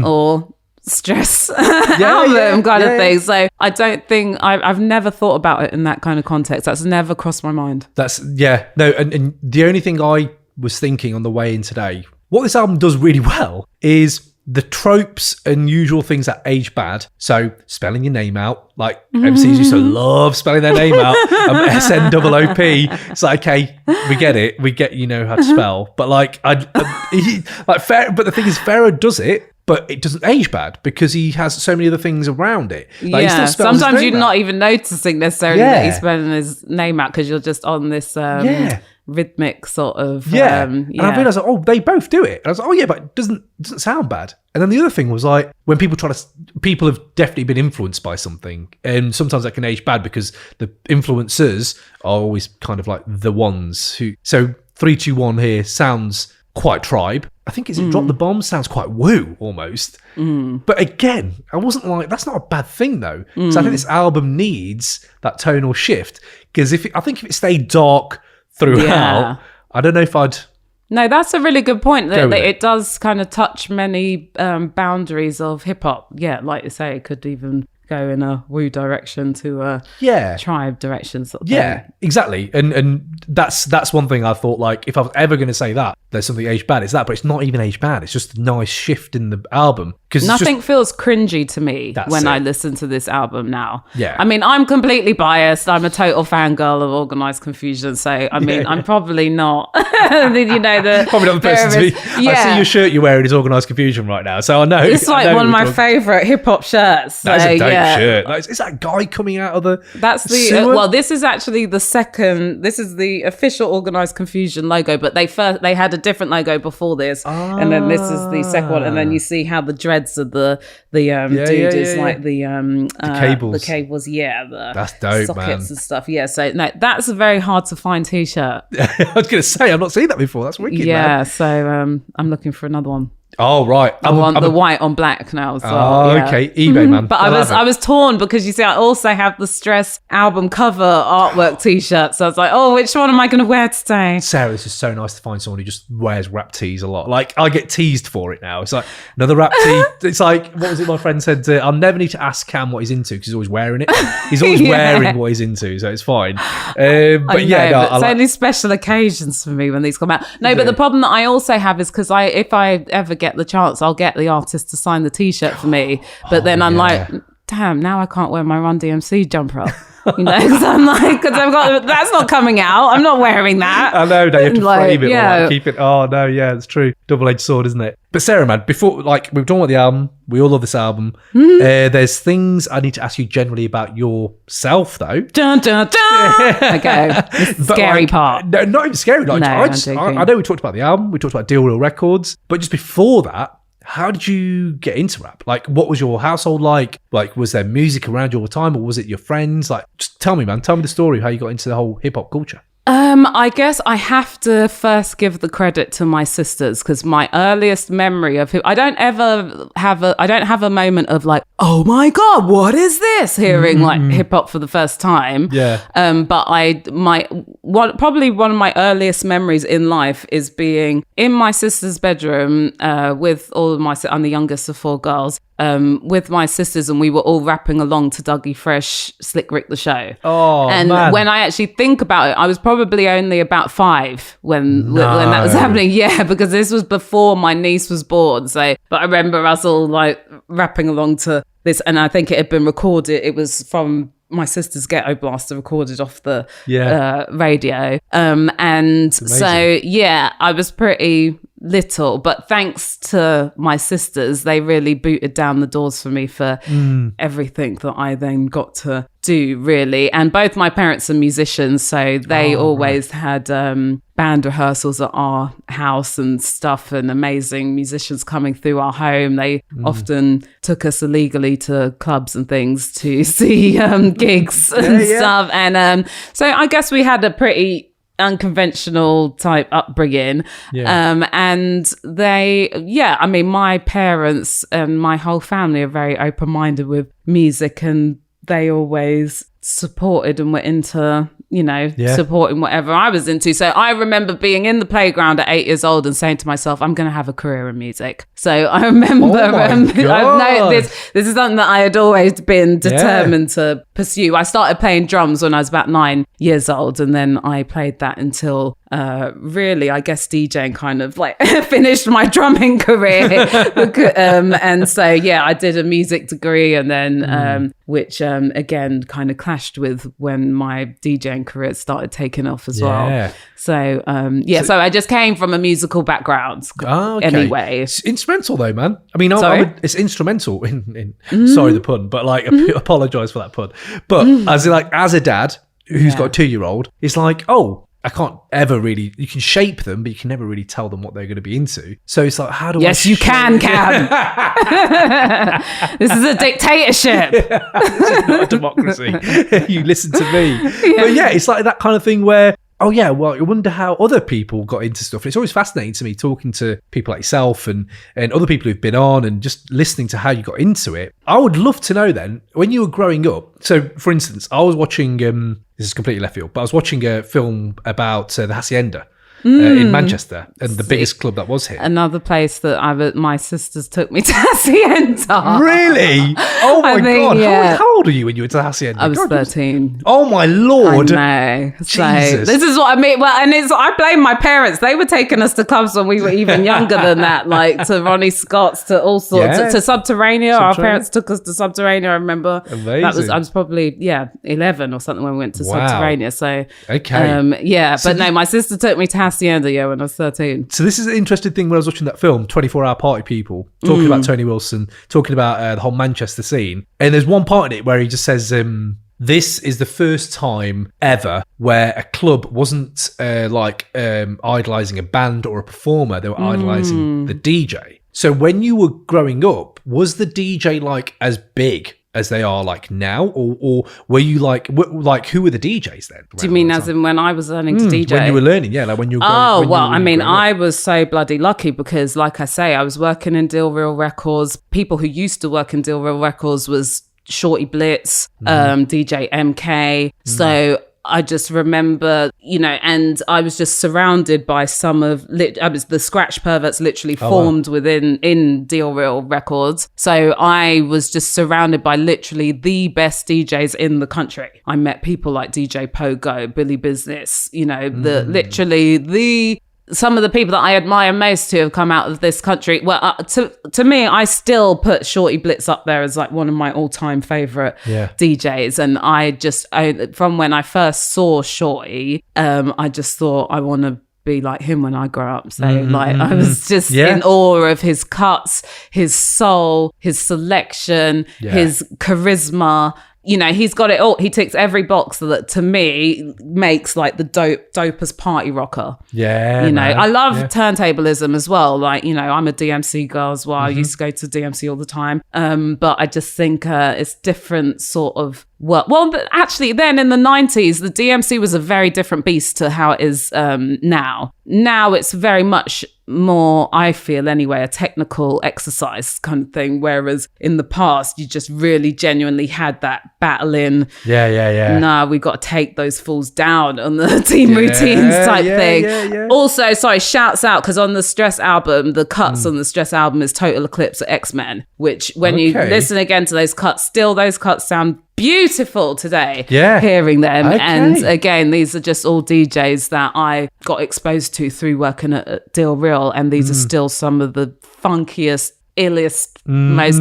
or Stress album kind of thing. So I don't think I've never thought about it in that kind of context. That's never crossed my mind. That's and the only thing I was thinking on the way in today, what this album does really well is the tropes and usual things that age bad. So spelling your name out, like MCs used to love spelling their name out. SNOOP. It's like, okay, we get it. We get, you know how to spell. But like, but the thing is, Pharoahe does it, but it doesn't age bad because he has so many other things around it. Like, he still spells sometimes his name you're out. not even noticing necessarily that he's spelling his name out because you're just on this rhythmic sort of and I realised, like, oh, they both do it. And I was like, oh yeah, but it doesn't sound bad. And then the other thing was like, when people people have definitely been influenced by something, and sometimes that can age bad because the influencers are always kind of like the ones who. So 3-2-1 here sounds quite Tribe. I think it's Drop the Bomb sounds quite woo almost. But again, I wasn't like, that's not a bad thing though. So I think this album needs that tonal shift, because I think if it stayed dark throughout, I don't know if I'd. No, that's a really good point. That it does kind of touch many boundaries of hip hop. Yeah, like you say, it could even go in a woo direction to a tribe direction sort of Yeah, thing. exactly. And that's one thing I thought, like, if I was ever going to say that there's something aged bad, it's that, but it's not even aged bad. It's just a nice shift in the album. Because nothing feels cringy to me when I listen to this album now. Yeah. I mean, I'm completely biased. I'm a total fangirl of Organised Confusion. So, I mean, I'm probably not, probably not the person to be. I see your shirt you're wearing is Organised Confusion right now. So I know. It's like one of my favourite hip hop shirts. That's a dope shirt. Is that guy coming out of the That's the sewer? well, this is actually the second. This is the official Organised Confusion logo, but they had a different logo before this, and then this is the second one, and then you see how the dreads of the dude is like the cables. The cables, that's dope, sockets and stuff. Yeah, so no, that's a very hard to find t-shirt. I was going to say I've not seen that before. That's wicked, man. So I'm looking for another one. Oh right, I want the white on black now as well. Okay, eBay man. But I was torn because you see, I also have the Stress album cover artwork T-shirt. So I was like, oh, which one am I going to wear today? Sarah, this is so nice to find someone who just wears rap tees a lot. Like I get teased for it now. It's like another rap tee. It's like, what was it? My friend said, I'll never need to ask Cam what he's into because he's always wearing it. He's always wearing what he's into, so it's fine. But it's only special occasions for me when these come out. No, but the problem that I also have is because if I ever get the chance, I'll get the artist to sign the t-shirt for me, but then I'm like, damn, now I can't wear my Run DMC jumper. Because I'm like, that's not coming out. I'm not wearing that. I know, you have to frame it or keep it. Oh no, yeah, it's true. Double-edged sword, isn't it? But Sarah, man, before, like, we've talked about the album, we all love this album. There's things I need to ask you generally about yourself, though. Dun dun dun. Okay, this is the scary part. No, not even scary. Like, I know we talked about the album, we talked about Deal Real Records, but just before that, how did you get into rap? Like, what was your household like? Like, was there music around you all the time, or was it your friends? Like, just tell me, man. Tell me the story of how you got into the whole hip hop culture. I guess I have to first give the credit to my sisters, because my earliest memory of I don't have a moment of like, oh my God, what is this? Hearing like hip hop for the first time. Yeah. But probably one of my earliest memories in life is being in my sister's bedroom with all of I'm the youngest of four girls. With my sisters, and we were all rapping along to Dougie Fresh, Slick Rick the Show. Oh, and man. When I actually think about it, I was probably only about 5 when that was happening. Yeah, because this was before my niece was born. So, but I remember us all like rapping along to this, and I think it had been recorded. It was from my sister's Ghetto Blaster, recorded off the radio. And so, yeah, I was pretty little, but thanks to my sisters, they really booted down the doors for me for everything that I then got to do, really. And both my parents are musicians, so they always had band rehearsals at our house and stuff, and amazing musicians coming through our home. They often took us illegally to clubs and things to see gigs and stuff. And so I guess we had a pretty unconventional type upbringing. And they, I mean, my parents and my whole family are very open-minded with music, and they always supported and were into, supporting whatever I was into. So I remember being in the playground at 8 years old and saying to myself, I'm going to have a career in music. So I remember, I know this is something that I had always been determined to pursue. I started playing drums when I was about 9 years old, and then I played that until really, I guess DJing kind of like finished my drumming career. And so, I did a music degree, and then which again kind of clashed with when my DJing career started taking off as well. So so I just came from a musical background. Anyway, it's instrumental though, man. I mean, it's instrumental in sorry the pun, but like apologize for that pun. But as a dad who's got a 2-year-old, it's like, I can't ever really, you can shape them, but you can never really tell them what they're going to be into. So it's like, how do Yes, you can, Cam. This is a dictatorship. This is not a democracy. You listen to me. But it's like that kind of thing where, well, I wonder how other people got into stuff. And it's always fascinating to me talking to people like yourself and other people who've been on and just listening to how you got into it. I would love to know then, when you were growing up. So, for instance, I was watching, this is completely left field, but I was watching a film about the Hacienda. in Manchester, and the biggest club that was here. Another place that my sisters took me to Hacienda. Really? Oh my God. Yeah. How old are you when you were to Hacienda? I was 13. Oh my Lord. I know. So, Jesus. this is what I mean. Well, and I blame my parents. They were taking us to clubs when we were even younger than that, like to Ronnie Scott's, to all sorts, to Subterranea. Our parents took us to Subterranea. I remember. Amazing. I was probably 11 or something when we went to Subterranea. So okay. But no, my sister took me to Hacienda when I was 13. So this is an interesting thing when I was watching that film, 24 Hour Party People, talking about Tony Wilson, talking about the whole Manchester scene. And there's one part in it where he just says, this is the first time ever where a club wasn't idolising a band or a performer. They were idolising the DJ. So when you were growing up, was the DJ like as big as they are like now, or were you like who were the DJs then? Do you mean as in when I was learning to DJ? When you were learning, like when you were I was so bloody lucky because, like I say, I was working in Deal Real Records. People who used to work in Deal Real Records was Shorty Blitz, DJ MK. So I just remember, and I was just surrounded by some of the Scratch Perverts literally formed in Deal Real Records. So I was just surrounded by literally the best DJs in the country. I met people like DJ Pogo, Billy Business, some of the people that I admire most who have come out of this country. Well, to me, I still put Shorty Blitz up there as like one of my all-time favorite DJs. And from when I first saw Shorty, I just thought I want to be like him when I grow up. So I was just in awe of his cuts, his soul, his selection, his charisma. He's got it all. He ticks every box that to me makes like the dopest party rocker. I love turntablism as well. Like, I'm a DMC girl as well. I used to go to DMC all the time. But I just think it's different sort of work. Well, but actually then in the 90s, the DMC was a very different beast to how it is now. Now it's very much more, I feel anyway, a technical exercise kind of thing. Whereas in the past, you just really genuinely had that battling. Nah, we got to take those fools down on the team routines type thing. Also, sorry, shouts out, because on the Stress album, the cuts on the Stress album is Total Eclipse of X-Men, which when you listen again to those cuts, still those cuts sound beautiful today, hearing them. And again, these are just all DJs that I got exposed to through working at Deal Real, and these are still some of the funkiest, illest, most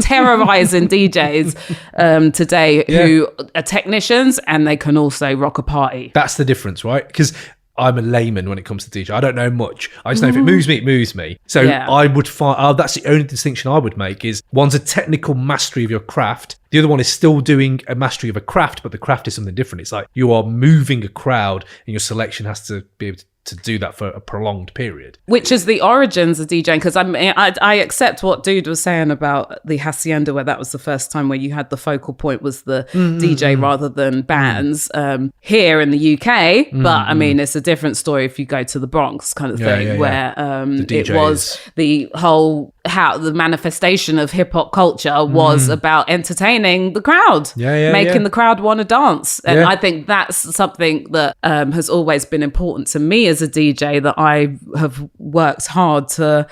terrorizing DJs today who are technicians, and they can also rock a party. That's the difference, right? Because I'm a layman when it comes to DJ. I don't know much. I just know if it moves me, it moves me. So I would find that's the only distinction I would make is one's a technical mastery of your craft. The other one is still doing a mastery of a craft, but the craft is something different. It's like you are moving a crowd and your selection has to be able to do that for a prolonged period. Which is the origins of DJing, because I accept what Dude was saying about the Hacienda, where that was the first time where you had the focal point was the DJ rather than bands here in the UK. But I mean, it's a different story if you go to the Bronx kind of thing, where it was the whole, how the manifestation of hip hop culture was about entertaining the crowd, making the crowd want to dance. And I think that's something that has always been important to me as a DJ, that I have worked hard to,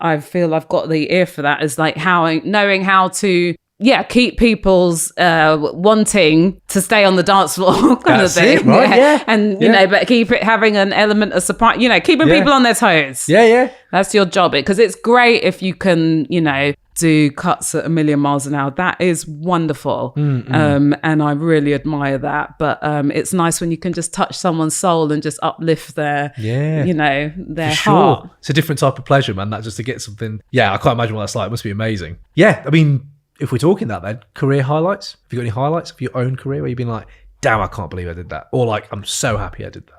I feel I've got the ear for that, is like knowing how to keep people's wanting to stay on the dance floor kind of thing. It, right? And but keep it having an element of surprise, keeping people on their toes. That's your job, because it's great if you can do cuts at 1,000,000 miles an hour. That is wonderful. And I really admire that. But it's nice when you can just touch someone's soul and just uplift their their heart. It's a different type of pleasure, man. That just to get something. I can't imagine what that's like. It must be amazing. I mean, if we're talking that then, career highlights, have you got any highlights of your own career where you've been like, damn, I can't believe I did that, or like, I'm so happy I did that?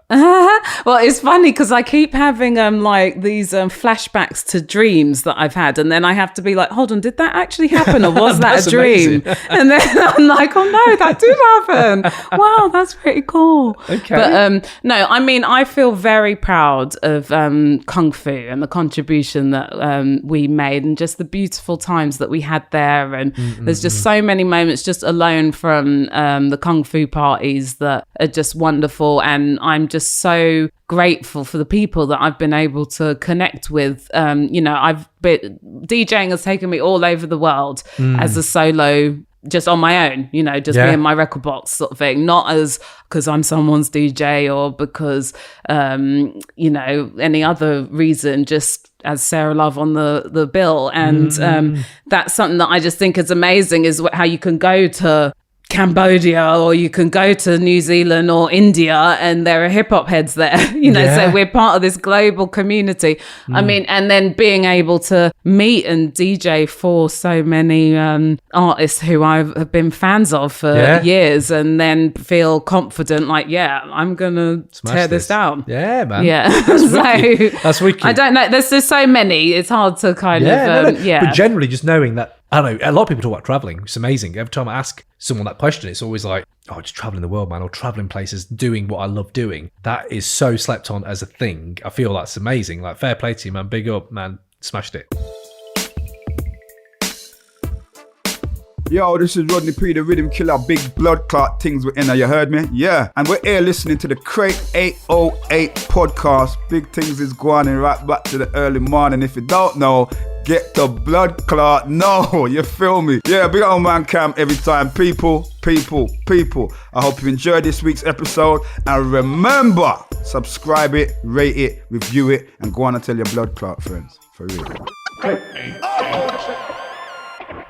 Well, it's funny because I keep having like these flashbacks to dreams that I've had, and then I have to be like, hold on, did that actually happen, or was that a dream? And then I'm like, oh no, that did happen. Wow, that's pretty cool. Okay. But no, I mean, I feel very proud of Kung Fu and the contribution that we made, and just the beautiful times that we had there. And there's just so many moments just alone from the Kung Fu party parties that are just wonderful. And I'm just so grateful for the people that I've been able to connect with. DJing has taken me all over the world as a solo, just on my own, just me and my record box sort of thing, not as because I'm someone's DJ or because, any other reason, just as Sarah Love on the bill. And that's something that I just think is amazing, is how you can go to Cambodia or you can go to New Zealand or India and there are hip hop heads there, so we're part of this global community. I mean, and then being able to meet and DJ for so many artists who I have been fans of for years, and then feel confident like, I'm gonna tear this down. Yeah, man. Yeah. That's wicked. I don't know. There's just so many. It's hard to kind of. But generally, just knowing that, I don't know, a lot of people talk about traveling. It's amazing. Every time I ask someone that question, it's always like, just traveling the world, man, or traveling places, doing what I love doing. That is so slept on as a thing. I feel that's amazing. Like, fair play to you, man. Big up, man. Smashed it. Yo, this is Rodney P, the Rhythm Killer, big blood clot things were in there, you heard me? Yeah, and we're here listening to the Crate 808 podcast. Big things is going on right back to the early morning. If you don't know, get the blood clot. No, you feel me? Yeah, big old man Cam every time. People. I hope you enjoyed this week's episode. And remember, subscribe it, rate it, review it, and go on and tell your blood clot friends. For real.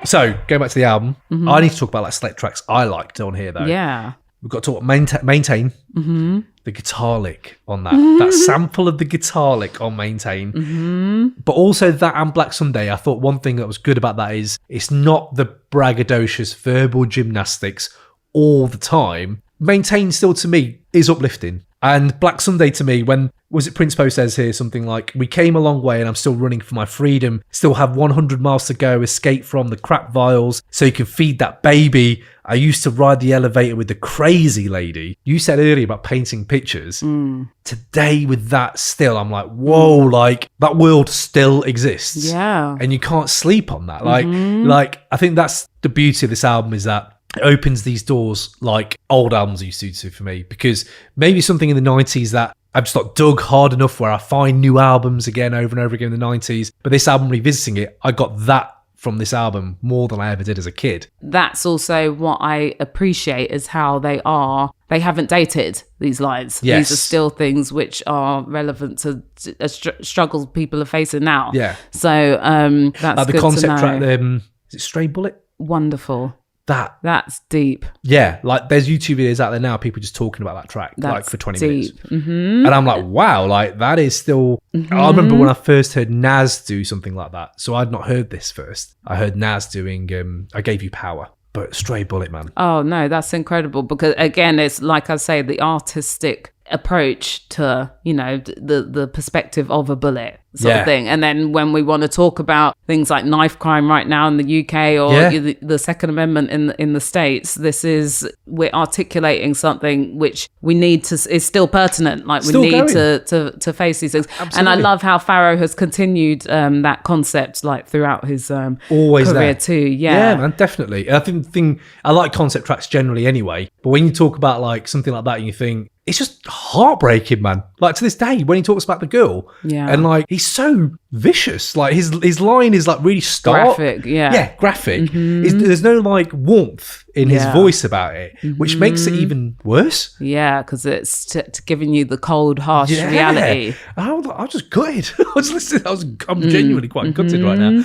So, going back to the album, I need to talk about like select tracks I liked on here though. Yeah. We've got to talk Maintain, the guitar lick on that. That sample of the guitar lick on Maintain. But also that and Black Sunday, I thought one thing that was good about that is it's not the braggadocious verbal gymnastics all the time. Maintain still to me is uplifting. And Black Sunday to me, when, was it Prince Poe says here something like, we came a long way and I'm still running for my freedom, still have 100 miles to go, escape from the crap vials so you can feed that baby. I used to ride the elevator with the crazy lady. You said earlier about painting pictures. Today with that still, I'm like, whoa, like that world still exists. Yeah. And you can't sleep on that. Like I think that's the beauty of this album, is that it opens these doors like old albums used to for me, because maybe something in the 90s that I've just not dug hard enough where I find new albums again over and over again in the 90s. But this album, revisiting it, I got that from this album more than I ever did as a kid. That's also what I appreciate, is how they haven't dated these lines. Yes. These are still things which are relevant to struggles people are facing now. Yeah. So that's like the good concept to know. track, is it Stray Bullet? Wonderful. That's deep. Yeah, like there's YouTube videos out there now, people just talking about that track like for 20 minutes. And I'm like, wow, like that is still... I remember when I first heard Nas do something like that. So I'd not heard this first. I heard Nas doing I Gave You Power. But Stray Bullet, man. Oh, no, that's incredible. Because again, it's like I say, the artistic approach to, the perspective of a bullet sort of thing. And then when we want to talk about things like knife crime right now in the UK or the Second Amendment in the States, we're articulating something which we need to, is still pertinent. Like we need to face these things. Absolutely. And I love how Pharoahe has continued that concept like throughout his always career there. too. Yeah, man, definitely. And I think I like concept tracks generally anyway, but when you talk about like something like that and you think, it's just heartbreaking, man. Like to this day, when he talks about the girl, and like he's so vicious. Like his line is like really stark, graphic, graphic. There's no like warmth in his voice about it, which makes it even worse. Yeah, because it's giving you the cold, harsh reality. I was just gutted. I was listening. I'm genuinely quite gutted right now.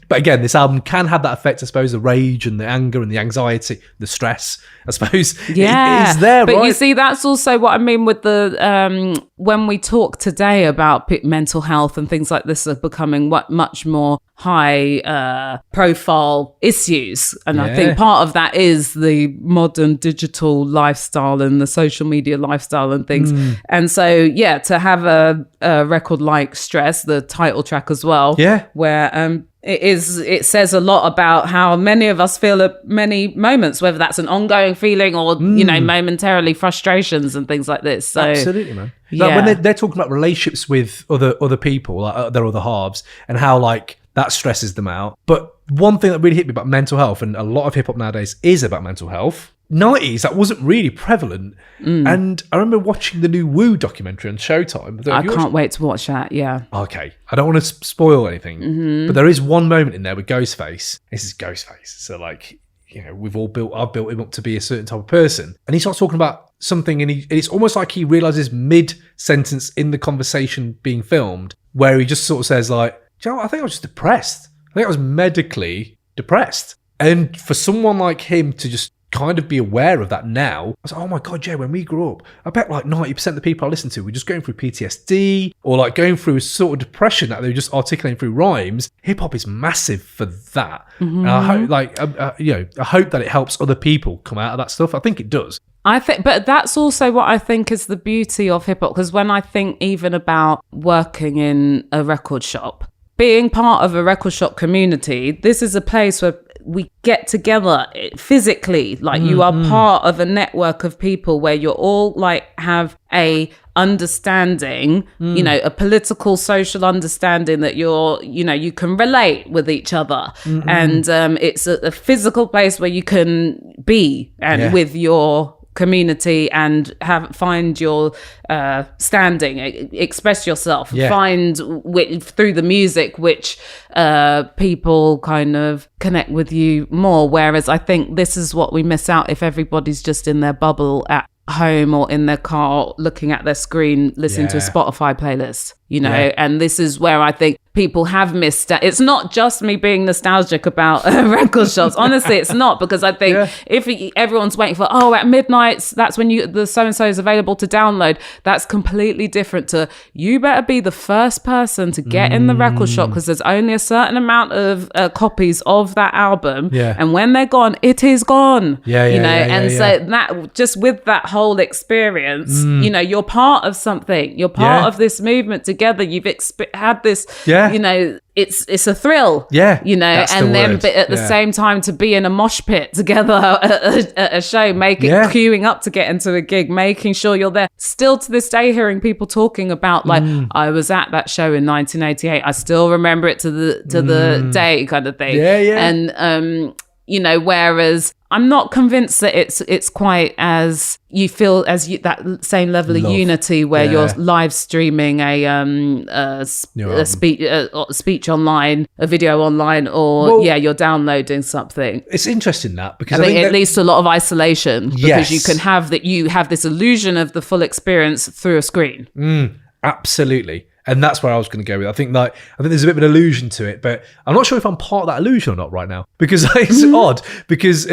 But again, this album can have that effect, I suppose, the rage and the anger and the anxiety, the stress. I suppose it is there, but right? you see, that's also what I mean with the when we talk today about mental health and things like this are becoming much more high profile issues, and I think part of that is the modern digital lifestyle and the social media lifestyle and things. And so to have a record like Stress, the title track as well, where it says a lot about how many of us feel at many moments, whether that's an ongoing feeling or momentarily frustrations and things like this. So absolutely, man. Like when they're talking about relationships with other people, like their other halves, and how like that stresses them out. But one thing that really hit me about mental health, and a lot of hip hop nowadays is about mental health, 90s, that wasn't really prevalent. And I remember watching the new Woo documentary on Showtime. I can't wait to watch that, yeah. Okay, I don't want to spoil anything, but there is one moment in there with Ghostface. This is Ghostface. So like, you know, I've built him up to be a certain type of person. And he starts talking about something, and it's almost like he realizes mid-sentence in the conversation being filmed, where he just sort of says like, "Do you know what? I think I was just depressed. I think I was medically depressed." And for someone like him to just kind of be aware of that now, I was like, oh my God, Jay, when we grew up, I bet like 90% of the people I listen to were just going through PTSD or like going through a sort of depression that they were just articulating through rhymes. Hip hop is massive for that. And I hope, I hope that it helps other people come out of that stuff. I think it does. I think, but that's also what I think is the beauty of hip hop, because when I think even about working in a record shop, being part of a record shop community, this is a place where we get together physically, like you are part of a network of people where you're all like have a understanding, you know, a political, social understanding that you can relate with each other. And it's a physical place where you can be and with your community and find your standing, express yourself, find through the music which people kind of connect with you more. Whereas I think this is what we miss out if everybody's just in their bubble at home or in their car looking at their screen listening to a Spotify playlist, you know. And this is where I think people have missed out. It's not just me being nostalgic about record shops. Honestly, it's not, because I think if everyone's waiting for, at midnight, that's when the so-and-so is available to download, that's completely different to, you better be the first person to get in the record shop, because there's only a certain amount of copies of that album. And when they're gone, it is gone. So that, just with that whole experience, you know, you're part of something. You're part of this movement together. You've had this, you know, it's a thrill, you know, and then but at the same time to be in a mosh pit together at a show, queuing up to get into a gig, making sure you're there. Still to this day, hearing people talking about like, I was at that show in 1988. I still remember it to the day, kind of thing. And you know, whereas I'm not convinced that it's quite as you feel as that same level of unity where you're live streaming a speech online, a video online, or you're downloading something. It's interesting that, because I think it leads to a lot of isolation, because you can have this illusion of the full experience through a screen. Social And that's where I was going to go with. I think there's a bit of an illusion to it, but I'm not sure if I'm part of that illusion or not right now, because it's odd. Because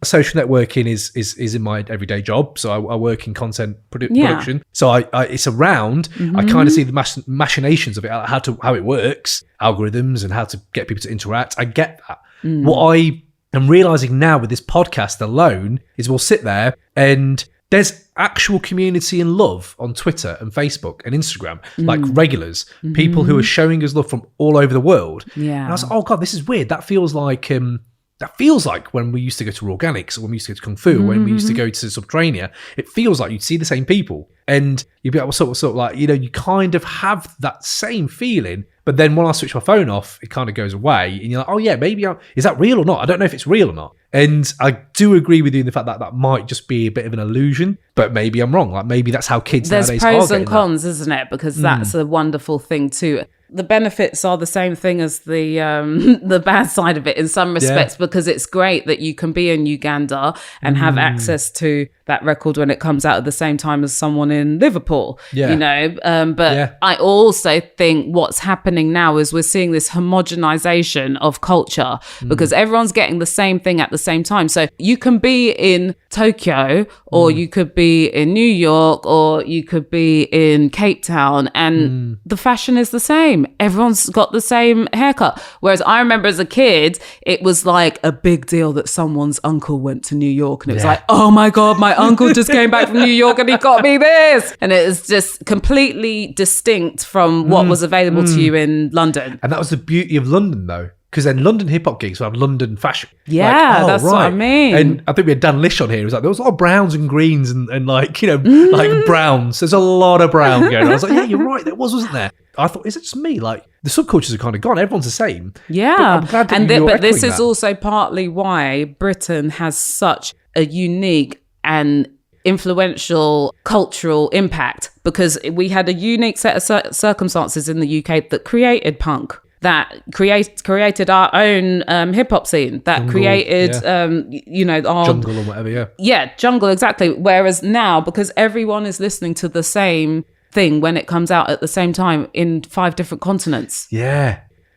social networking is in my everyday job, so I work in content production. So it's around. I kind of see the machinations of it, how it works, algorithms, and how to get people to interact. I get that. What I am realizing now with this podcast alone is we'll sit there and there's actual community and love on Twitter and Facebook and Instagram, like regulars, people who are showing us love from all over the world. And I was like, oh God, this is weird. That feels like when we used to go to Organics, or when we used to go to Kung Fu, or when we used to go to Subterranea. It feels like you'd see the same people, and you'd be able to sort of like, you know, you kind of have that same feeling. But then when I switch my phone off, it kind of goes away, and you're like, oh yeah, maybe is that real or not? I don't know if it's real or not. And I do agree with you in the fact that might just be a bit of an illusion, but maybe I'm wrong. Like maybe that's how kids nowadays are. There's pros and cons, isn't it? Because that's a wonderful thing too. The benefits are the same thing as the bad side of it in some respects, because it's great that you can be in Uganda and have access to that record when it comes out at the same time as someone in Liverpool, you know. But I also think what's happening now is we're seeing this homogenization of culture, because everyone's getting the same thing at the same time. So you can be in Tokyo, or you could be in New York, or you could be in Cape Town, and the fashion is the same. Everyone's got the same haircut. Whereas I remember as a kid, it was like a big deal that someone's uncle went to New York, and it was like, oh my God, my uncle just came back from New York and he got me this. And it is just completely distinct from what was available to you in London. And that was the beauty of London though, because then London hip hop gigs will have London fashion. That's what I mean. And I think we had Dan Lish on here. He was like, there was a lot of browns and greens and like, you know, like browns. There's a lot of brown going on. I was like, yeah, you're right. There wasn't there? I thought, is it just me? Like the subcultures are kind of gone. Everyone's the same. Yeah. But this is also partly why Britain has such a unique and influential cultural impact, because we had a unique set of circumstances in the UK that created punk, that created our own hip-hop scene, that jungle, created our jungle or whatever. Jungle, exactly. Whereas now, because everyone is listening to the same thing when it comes out at the same time in 5 different continents,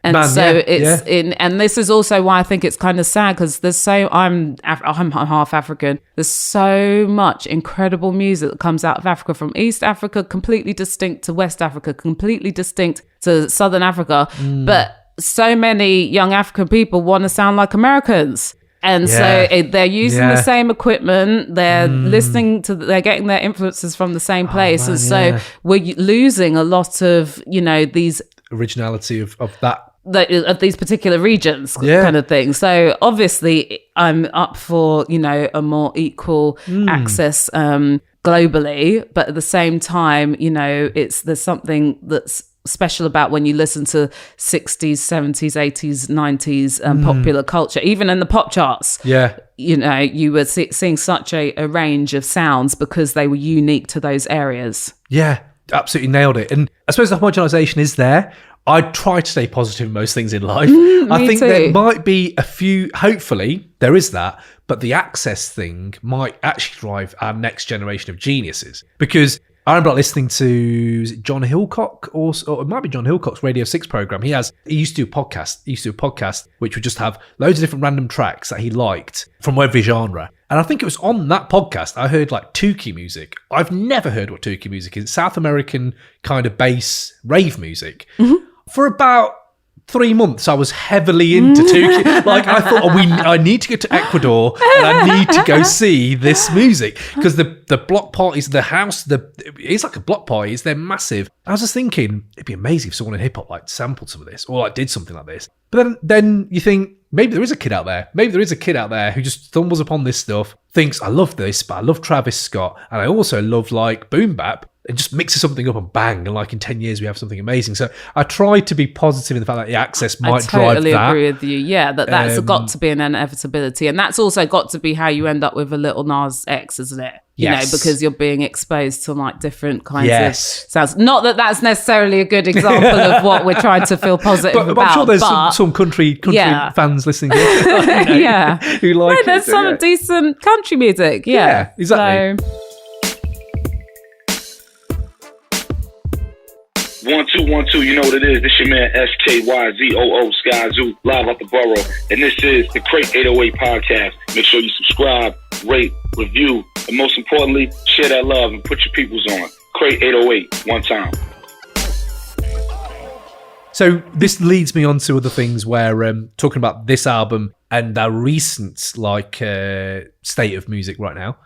and and this is also why I think it's kind of sad, because I'm half African. There's so much incredible music that comes out of Africa, from East Africa, completely distinct, to West Africa, completely distinct, to Southern Africa. But so many young African people want to sound like Americans. And so they're using the same equipment, they're they're getting their influences from the same place. We're losing a lot of, these originality of that. Of these particular regions, kind of thing. So obviously I'm up for, a more equal access globally, but at the same time, there's something that's special about when you listen to 60s, 70s, 80s, 90s popular culture, even in the pop charts. You were seeing such a range of sounds because they were unique to those areas. Yeah, absolutely nailed it. And I suppose the homogenization is there. I try to stay positive in most things in life. I think there might be a few, hopefully there is that, but the access thing might actually drive our next generation of geniuses. Because I remember listening to John Hillcock, or it might be John Hillcock's Radio 6 program. He used to do a podcast, which would just have loads of different random tracks that he liked from every genre. And I think it was on that podcast I heard like Tuki music. I've never heard what Tuki music is. It's South American kind of bass rave music. For about 3 months, I was heavily into Tuki. Like, I thought, I need to go to Ecuador and I need to go see this music, because the block parties, the house, it's like a block party. They're massive. I was just thinking, it'd be amazing if someone in hip hop like sampled some of this, or like did something like this. But then you think, maybe there is a kid out there. Maybe there is a kid out there who just stumbles upon this stuff, thinks, I love this, but I love Travis Scott, and I also love like boom bap, and just mixes something up and bang, and like in 10 years we have something amazing. So I try to be positive in the fact that the access might drive that. I totally agree with you. Yeah, that's got to be an inevitability. And that's also got to be how you end up with a Little Nas X, isn't it? Because you're being exposed to like different kinds of sounds. Not that that's necessarily a good example of what we're trying to feel positive about. But I'm sure there's some country fans listening to this, who like there's some decent country music. Yeah, exactly. So, 1 2 1 2, you know what it is. This your man SKYZOO Skyzoo, live at the borough, and this is the Crate 808 podcast. Make sure you subscribe, rate, review, and most importantly, share that love and put your peoples on. Crate 808, one time. So this leads me on to other things where talking about this album and our recent state of music right now.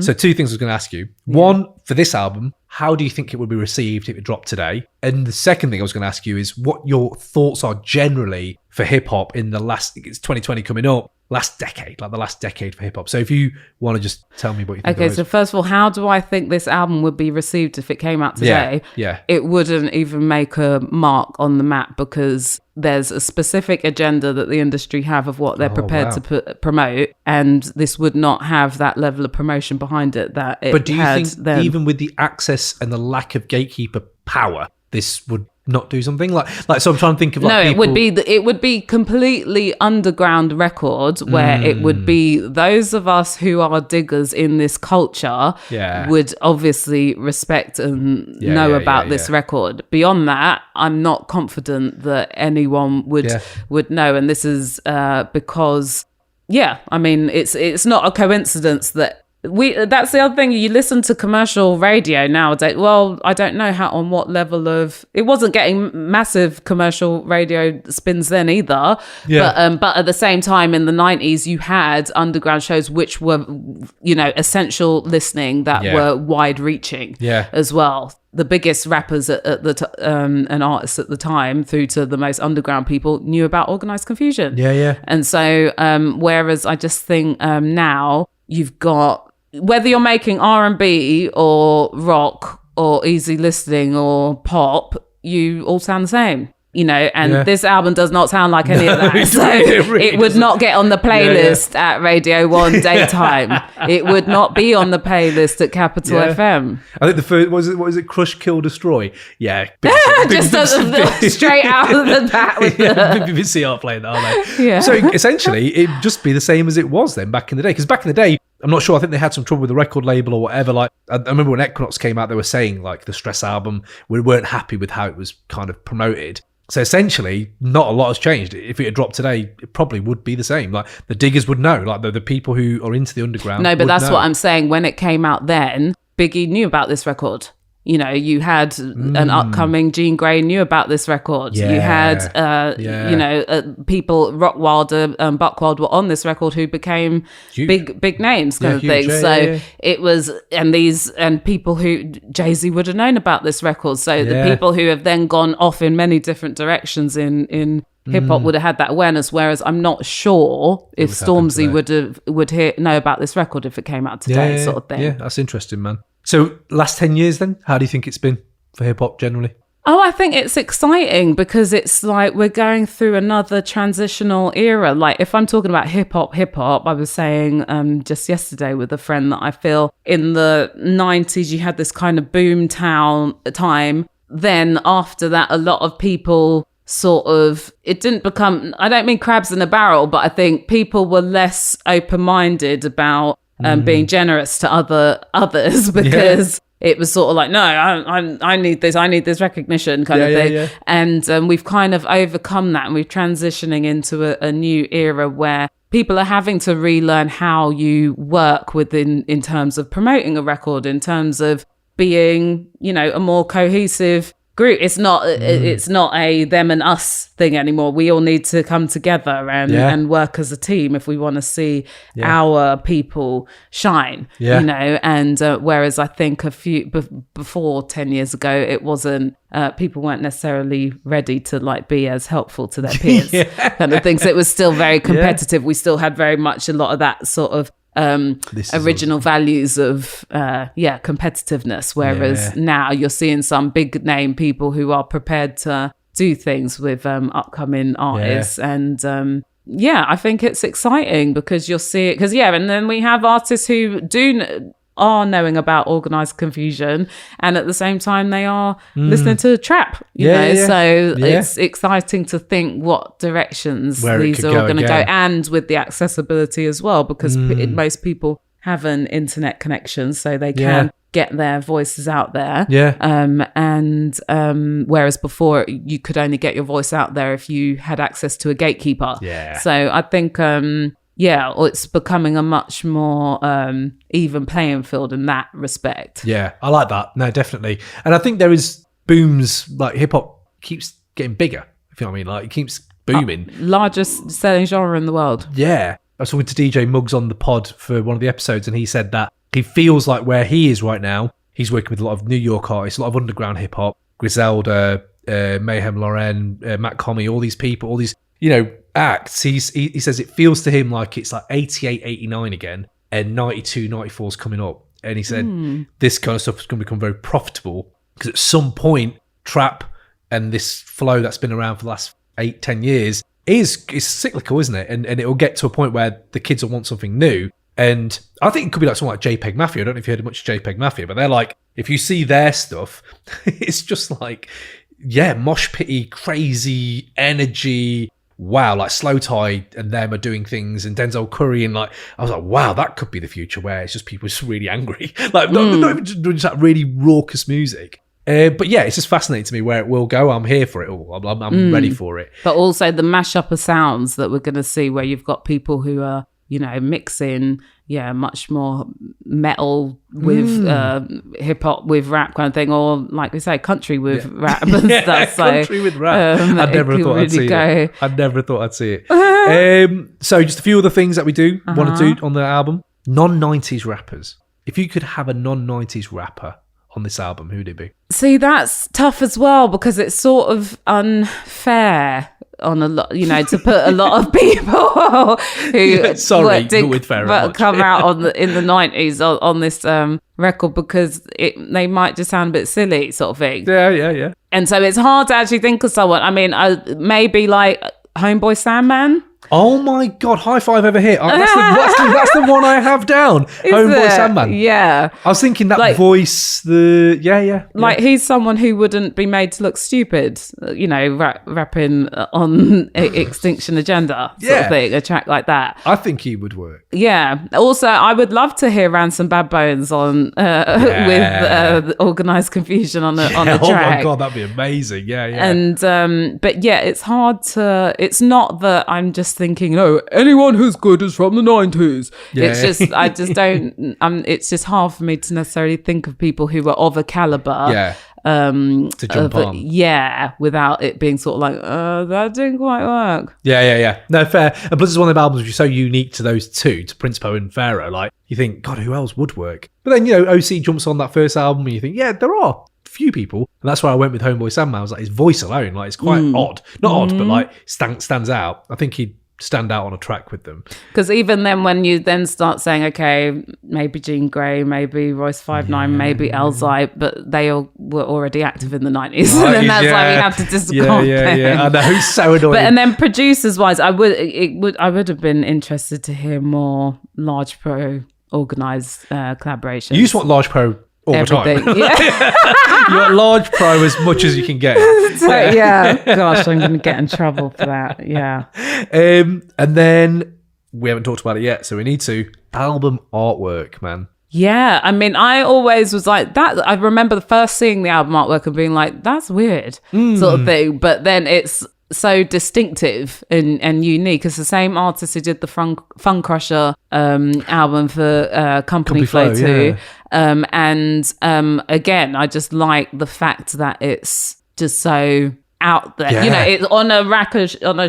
So 2 things I was going to ask you. One, for this album, how do you think it would be received if it dropped today? And the second thing I was going to ask you is what your thoughts are generally for hip hop in it's 2020 coming up, last decade, like the last decade for hip hop. So if you want to just tell me what you think. Okay, so first of all, how do I think this album would be received if it came out today? Yeah. It wouldn't even make a mark on the map, because there's a specific agenda that the industry have of what they're prepared to promote, and this would not have that level of promotion behind it that it had. But do you think even with the access and the lack of gatekeeper power, this would not do something like so I'm trying to think of like people... it would be completely underground record where it would be those of us who are diggers in this culture would obviously respect and know about this record. Beyond that, I'm not confident that anyone would know, and this is because I mean it's not a coincidence that that's the other thing. You listen to commercial radio nowadays. Well, I don't know on what level of it wasn't getting massive commercial radio spins then either. But at the same time in the 90s, you had underground shows which were, essential listening that were wide reaching as well. The biggest rappers and artists at the time, through to the most underground people, knew about Organised Confusion. And so, whereas I just think now you've got, whether you're making R&B or rock or easy listening or pop, you all sound the same. and this album does not sound like any of that. So it would not get on the playlist at Radio 1 daytime. It would not be on the playlist at Capital FM. I think the first, what is it? Crush, Kill, Destroy? Yeah. Just straight out of the bat with BBC are playing that, aren't they? Yeah. So essentially, it'd just be the same as it was then back in the day. Because back in the day, I'm not sure, I think they had some trouble with the record label or whatever. Like, I remember when Equinox came out, they were saying, like, the Stress album, we weren't happy with how it was kind of promoted. So essentially, not a lot has changed. If it had dropped today, it probably would be the same. Like, the diggers would know. Like, the people who are into the underground No, but would that's know. what I'm saying. When it came out then, Biggie knew about this record. You had an upcoming Jean Grey knew about this record. Yeah. You had, people, Rockwild and Buckwild were on this record who became Huge. big names kind of thing. It was, and people who, Jay-Z would have known about this record. So the people who have then gone off in many different directions in hip-hop would have had that awareness, whereas I'm not sure if Stormzy would know about this record if it came out today, sort of thing. Yeah, that's interesting, man. So last 10 years then, how do you think it's been for hip-hop generally? Oh, I think it's exciting because it's like we're going through another transitional era. Like if I'm talking about hip hop, I was saying just yesterday with a friend that I feel in the 90s, you had this kind of boom time. Then after that, a lot of people sort of, it didn't become, I don't mean crabs in a barrel, but I think people were less open-minded about being generous to others because it was sort of like, no, I need this recognition kind of thing. Yeah. And we've kind of overcome that and we're transitioning into a new era where people are having to relearn how you work in terms of promoting a record, in terms of being, a more cohesive group. It's not a them and us thing anymore. We all need to come together and work as a team if we want to see our people shine. And whereas I think before 10 years ago it wasn't people weren't necessarily ready to like be as helpful to their peers kind of things. So it was still very competitive. We still had very much a lot of that sort of original values of competitiveness, whereas now you're seeing some big name people who are prepared to do things with upcoming artists and I think it's exciting because you'll see it and then we have artists who are knowing about organized confusion and at the same time they are listening to trap so it's exciting to think what directions these are going to go, and with the accessibility as well because most people have an internet connection so they can get their voices out there whereas before you could only get your voice out there if you had access to a gatekeeper so I think it's becoming a much more even playing field in that respect. Yeah, I like that. No, definitely. And I think there is booms, like hip-hop keeps getting bigger, if you know what I mean. Like, it keeps booming. Largest selling genre in the world. Yeah. I was talking to DJ Muggs on the pod for one of the episodes, and he said that he feels like where he is right now, he's working with a lot of New York artists, a lot of underground hip-hop, Griselda, Mayhem Lauren, Matt Comey, all these people, all these, acts. He says it feels to him like it's like 88, 89 again, and 92, 94 is coming up. And he said this kind of stuff is going to become very profitable because at some point, trap and this flow that's been around for the last 8-10 years is cyclical, isn't it? And it will get to a point where the kids will want something new. And I think it could be like something like JPEG Mafia. I don't know if you heard much of JPEG Mafia, but they're like, if you see their stuff, it's just like, mosh pitty, crazy energy. Wow, like Slow Tie and them are doing things, and Denzel Curry, and like I was like, wow, that could be the future where it's just people just really angry, like not even just that really raucous music. But it's just fascinating to me where it will go. I'm here for it all. I'm ready for it. But also the mashup of sounds that we're going to see, where you've got people who are mixing much more metal with hip hop with rap kind of thing, or like we say, country with rap and stuff. So, country with rap. I never thought I'd see it. I never thought I'd see it. So just a few other things that we do want to do on the album. Non-90s rappers. If you could have a non-90s rapper on this album, who would it be? See, that's tough as well because it's sort of unfair on a lot, to put a lot of people who come out in the 90s on this record because they might just sound a bit silly, sort of thing. Yeah. And so it's hard to actually think of someone. I mean, maybe like Homeboy Sandman. Oh my God, high five over here. That's the one I have down. Homeboy Sandman. Yeah. I was thinking that Like- voice, Like he's someone who wouldn't be made to look stupid, rapping on Extinction Agenda sort of thing, a track like that. I think he would work. Yeah. Also, I would love to hear Ransom Bad Bones on with Organised Confusion on a track. Oh my God, that'd be amazing. Yeah. And but yeah, it's hard to. It's not that I'm just thinking, anyone who's good is from the 90s. Yeah. It's just I just don't. It's just hard for me to necessarily think of people who were of a caliber. Yeah. To jump on. Yeah, without it being sort of like, that didn't quite work. Yeah. No, fair. And plus, it's one of the albums which is so unique to those two, to Prince Po and Pharoahe. Like, you think, God, who else would work? But then, OC jumps on that first album and you think, yeah, there are few people. And that's why I went with Homeboy Sandman. I was like, his voice alone, like, it's quite odd. Not odd, but like, stands out. I think he'd stand out on a track with them. Because even then, when you then start saying, okay, maybe Jean Grey, maybe Royce 5'9", maybe Elzite, but they all were already active in the 90s. And then that's why we have to discount them. Yeah. I know, who's so annoying. But and then producers wise, I would have been interested to hear more Large Pro organised collaborations. You just want Large Pro all Everything. the time. Yeah. You want Large Pro as much as you can get. Gosh, I'm going to get in trouble for that. Yeah. And then we haven't talked about it yet, so we need to. Album artwork, man. Yeah, I mean, I always was like that. I remember the first seeing the album artwork and being like, that's weird, sort of thing. But then it's so distinctive and unique. It's the same artist who did the Fun Crusher album for Company Flow 2. And again, I just like the fact that it's just so out there. Yeah. It's on a rack on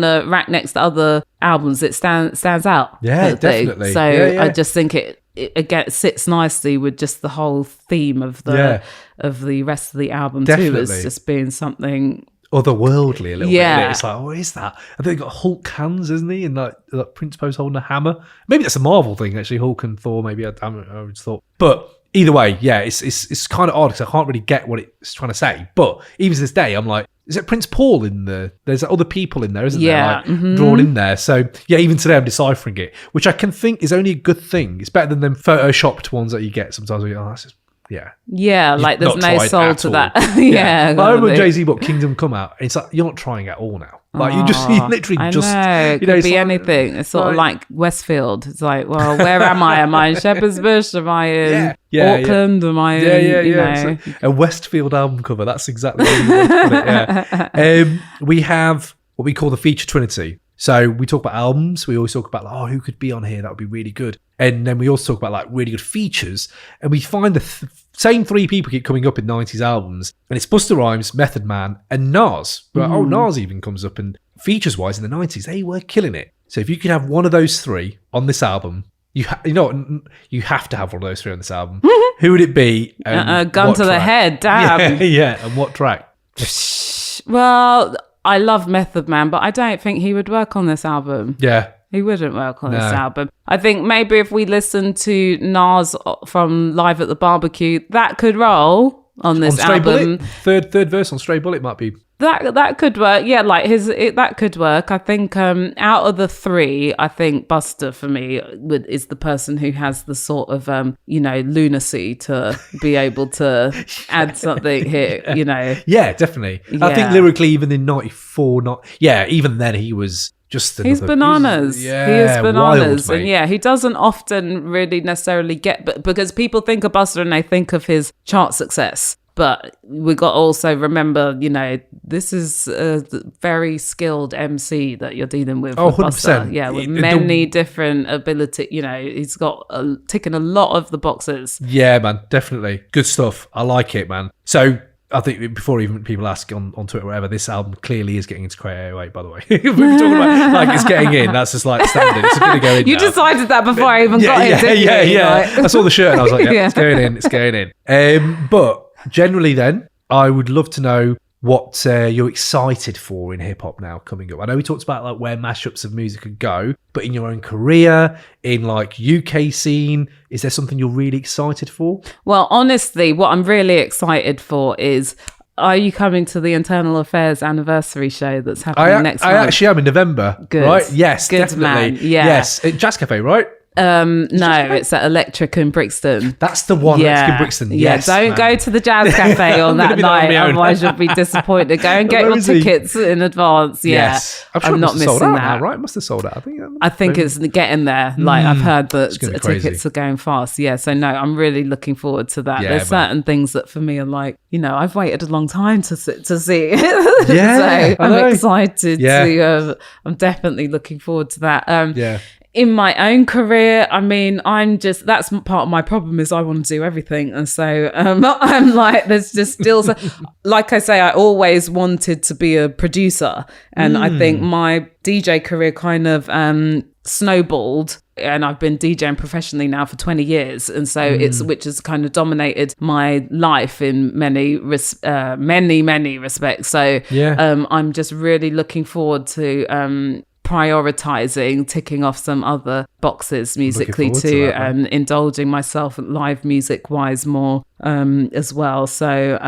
a rack next to other albums. It stands out. Yeah, sort of thing. definitely. So Yeah. I just think it again sits nicely with just the whole theme of the rest of the album too. Definitely. As just being something otherworldly a little Yeah. bit. It's like, what is that? I think they've got Hulk hands, isn't he? And like Prince Po's holding a hammer. Maybe that's a Marvel thing, actually. Hulk and Thor, maybe I would thought. But either way, yeah, it's kind of odd because I can't really get what it's trying to say. But even to this day, I'm like, is it Prince Paul in there? There's other people in there, isn't there? Like, drawn in there. So yeah, even today I'm deciphering it, which I can think is only a good thing. It's better than them photoshopped ones that you get sometimes. Where you go, that's just, Yeah, like there's not no tried soul at to all. that. Yeah. I remember when Jay-Z bought Kingdom Come Out, and it's like, you're not trying at all now. Like, you literally I just, know, it could it's be like- anything. It's sort of like Westfield. It's like, well, where am I? Am I in Shepherd's Bush? Am I in Auckland? Am I in, you know? It's like a Westfield album cover. That's exactly what you want to put it, yeah. We have what we call the feature trinity. So we talk about albums. We always talk about, like, who could be on here? That would be really good. And then we also talk about like really good features. And we find the same three people keep coming up in 90s albums. And it's Busta Rhymes, Method Man, and Nas. But, Nas even comes up. And features-wise in the 90s, they were killing it. So if you could have one of those three on this album, you have to have one of those three on this album. Who would it be? Gun to the head, damn. Yeah, and what track? Well, I love Method Man, but I don't think he would work on this album. Yeah. He wouldn't work on this album. I think maybe if we listen to Nas from Live at the Barbecue, that could roll on this Stray album. Bullet? Third verse on Stray Bullet might be. That could work. Yeah, like that could work. I think out of the three, I think Busta for me is the person who has the sort of lunacy to be able to add something here. Yeah, definitely. Yeah. I think lyrically, even in '94, even then he was just he's bananas. He is bananas, wild, and he doesn't often really necessarily get, because people think of Busta and they think of his chart success. But we got to also remember, this is a very skilled MC that you're dealing with. Oh, with 100%. Busta. Yeah, with many different ability. He's got ticking a lot of the boxes. Yeah, man, definitely. Good stuff. I like it, man. So I think before even people ask on Twitter or whatever, this album clearly is getting into Crate 808, by the way. If we're talking about like it's getting in, that's just like standard. It's going to go in You now. decided that before I even got it, didn't you? Yeah. Like- I saw the shirt and I was like, it's going in. But generally then, I would love to know what you're excited for in hip-hop now coming up. I know we talked about like where mashups of music could go, but in your own career, in like UK scene, is there something you're really excited for? Well, honestly, what I'm really excited for is Are you coming to the Internal Affairs anniversary show that's happening next month? I actually am in November. Good. Right? Yes, Good, definitely. man. Yeah. Yes. Jazz Cafe, right? No, it's at Electric in Brixton. That's the one. Electric in Brixton. Yes, don't go to the Jazz Cafe on that night, otherwise you'll be disappointed. Go and get your tickets in advance. Yeah. Yes. I'm sure I'm not missing sold out that. now, right? It must have sold out. I think it's getting there. Like I've heard that gonna be crazy. tickets are going fast. Yeah, so no, I'm really looking forward to that. Yeah, There's certain things that for me are like, I've waited a long time to see. Yeah, so I'm excited Yeah. to. I'm definitely looking forward to that. Yeah. In my own career, I mean, that's part of my problem is I want to do everything. And so I'm like, there's just still, like I say, I always wanted to be a producer. And I think my DJ career kind of snowballed. And I've been DJing professionally now for 20 years. And so which has kind of dominated my life in many respects. So I'm just really looking forward to, prioritizing ticking off some other boxes musically too, and indulging myself live music wise more as well. So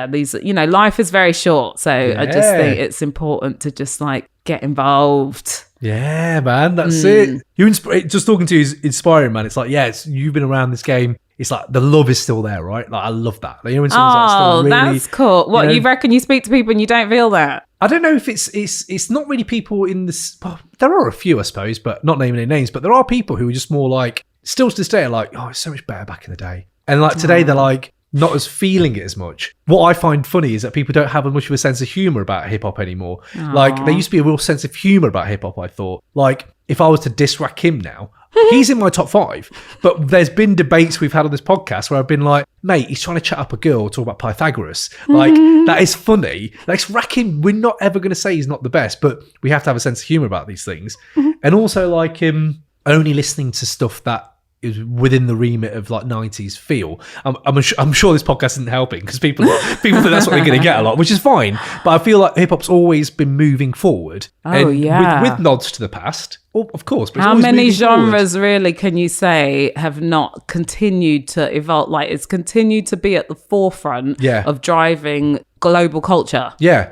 these life is very short, so I just think it's important to just like get involved. Yeah, man, that's it. Just talking to you is inspiring, man. It's like, you've been around this game. It's like the love is still there, right? Like I love that. Like, when someone's like still really, that's cool. What you reckon? You speak to people and you don't feel that? I don't know if it's not really people in this. Well, there are a few, I suppose, but not naming any names. But there are people who are just more like, still to this day, are like, oh, it's so much better back in the day. And like today, they're like not as feeling it as much. What I find funny is that people don't have as much of a sense of humor about hip hop anymore. Like there used to be a real sense of humor about hip hop. I thought, like if I was to diss Rakim now. He's in my top 5, but there's been debates we've had on this podcast where I've been like, mate, he's trying to chat up a girl, talk about Pythagoras. Like, that is funny. Like, Rakim, we're not ever going to say he's not the best, but we have to have a sense of humor about these things. And also, like, him only listening to stuff that is within the remit of like 90s feel. I'm sure this podcast isn't helping because people think that's what they're going to get a lot, which is fine. But I feel like hip hop's always been moving forward. With nods to the past, of course. But how many genres really can you say have not continued to evolve? Like it's continued to be at the forefront of driving global culture. Yeah.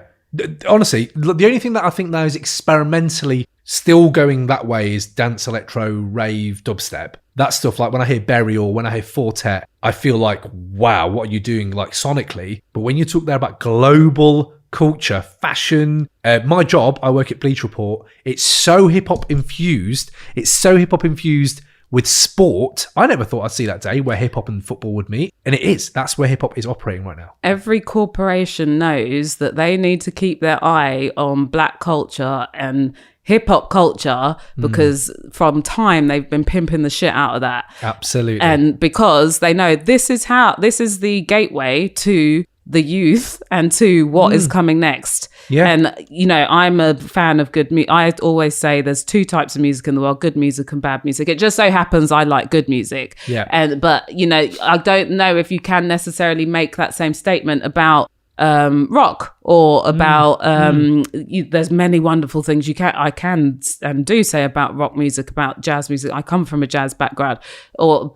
Honestly, the only thing that I think now is experimentally still going that way is dance, electro, rave, dubstep. That stuff, like when I hear Burial, when I hear Fortet, I feel like, wow, what are you doing like sonically? But when you talk there about global culture, fashion, my job, I work at Bleach Report, it's so hip-hop infused. It's so hip-hop infused with sport. I never thought I'd see that day where hip-hop and football would meet. And it is. That's where hip-hop is operating right now. Every corporation knows that they need to keep their eye on black culture and hip-hop culture because from time they've been pimping the shit out of that. Absolutely. And because they know this is the gateway to the youth and to what is coming next. Yeah. And, I'm a fan of good music. I always say there's 2 types of music in the world, good music and bad music. It just so happens I like good music. Yeah. But I don't know if you can necessarily make that same statement about rock or about there's many wonderful things I can and do say about rock music, about jazz music. I come from a jazz background, or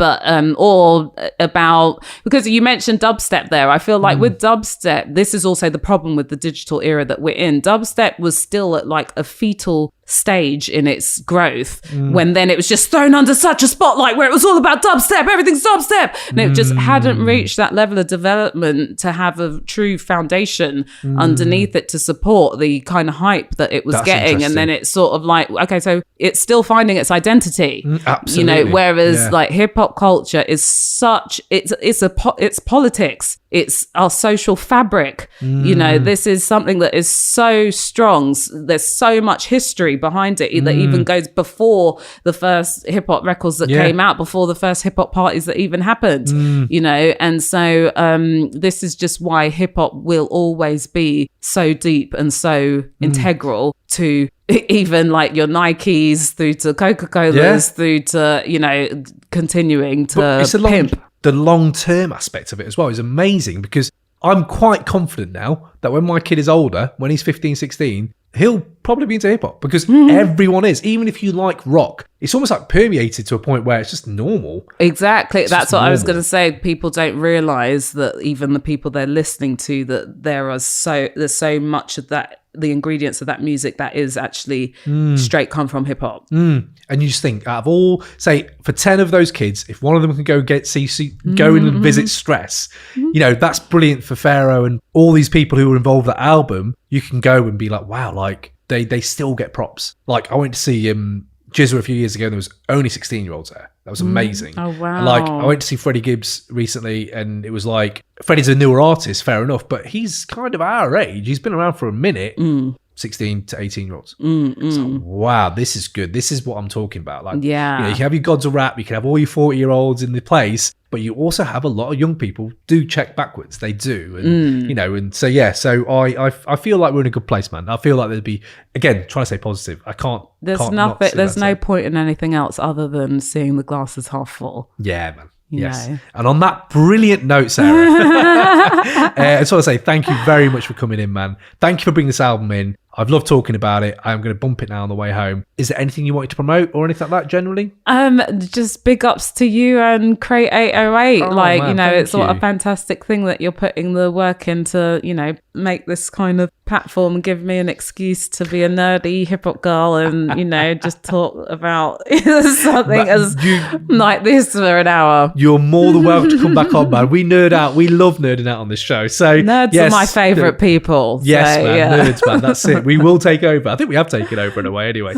about, because you mentioned dubstep there. I feel like with dubstep, this is also the problem with the digital era that we're in. Dubstep was still at like a fetal stage in its growth when then it was just thrown under such a spotlight where it was all about dubstep, everything's dubstep, and it just hadn't reached that level of development to have a true foundation underneath it to support the kind of hype that it was getting. And then it's sort of like, okay, so it's still finding its identity. Absolutely. Whereas like hip hop culture is such, it's politics, it's our social fabric. This is something that is so strong. There's so much history behind it that even goes before the first hip hop records that came out, before the first hip hop parties that even happened. And so this is just why hip hop will always be so deep and so integral to even like your Nikes through to Coca-Cola's through to continuing to pimp. The long-term aspect of it as well is amazing because I'm quite confident now that when my kid is older, when he's 15, 16, he'll probably be into hip hop because everyone is. Even if you like rock, it's almost like permeated to a point where it's just normal. Exactly. That's what I was normal. going to say. People don't realize that even the people they're listening to, that there's so much of that, the ingredients of that music that is actually straight come from hip hop. And you just think, out of all, say, for 10 of those kids, if one of them can go go and visit Stress, you know, that's brilliant for Pharoahe and all these people who were involved with that album. You can go and be like, wow, like they still get props. Like I went to see Jizza a few years ago and there was only 16-year-olds there. That was amazing. Oh, wow. And like I went to see Freddie Gibbs recently and it was like, Freddie's a newer artist, fair enough, but he's kind of our age. He's been around for a minute. 16 to 18-year-olds. It's like, wow, this is good. This is what I'm talking about. Like, Yeah. you know, you can have your gods of rap, you can have all your 40-year-olds in the place, but you also have a lot of young people do check backwards. They do. And, you know, and so, yeah, so I feel like we're in a good place, man. I feel like there'd be, again, trying to stay positive. There's can't nothing, not see there's that no side. point in anything else other than seeing the glasses half full. Yeah, man. You Yes. know. And on that brilliant note, Sarah, I just want to say thank you very much for coming in, man. Thank you for bringing this album in. I've loved talking about it. I'm going to bump it now on the way home. Is there anything you wanted to promote or anything like that generally? Just big ups to you and Crate 808. Oh, like, man, you know, thank it's what you. a fantastic thing that you're putting the work into, you know, make this kind of platform, give me an excuse to be a nerdy hip hop girl and, you know, just talk about something like this for an hour. You're more than welcome to come back on, man. We nerd out. We love nerding out on this show. So Nerds yes, are my favourite people. Yes, so, man. yeah. Nerds, man. That's it. We will take over. I think we have taken over in a way anyway.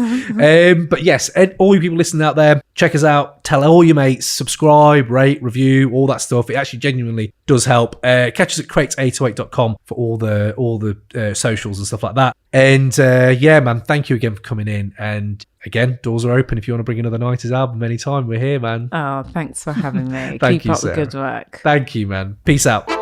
But yes, all you people listening out there, check us out. Tell all your mates. Subscribe, rate, review, all that stuff. It actually genuinely does help. Catch us at crates808.com for all the socials and stuff like that. And yeah, man, thank you again for coming in. And again, doors are open if you want to bring another 90s album anytime. We're here, man. Oh, thanks for having me. Thank Keep you, up the Sarah. good work. Thank you, man. Peace out.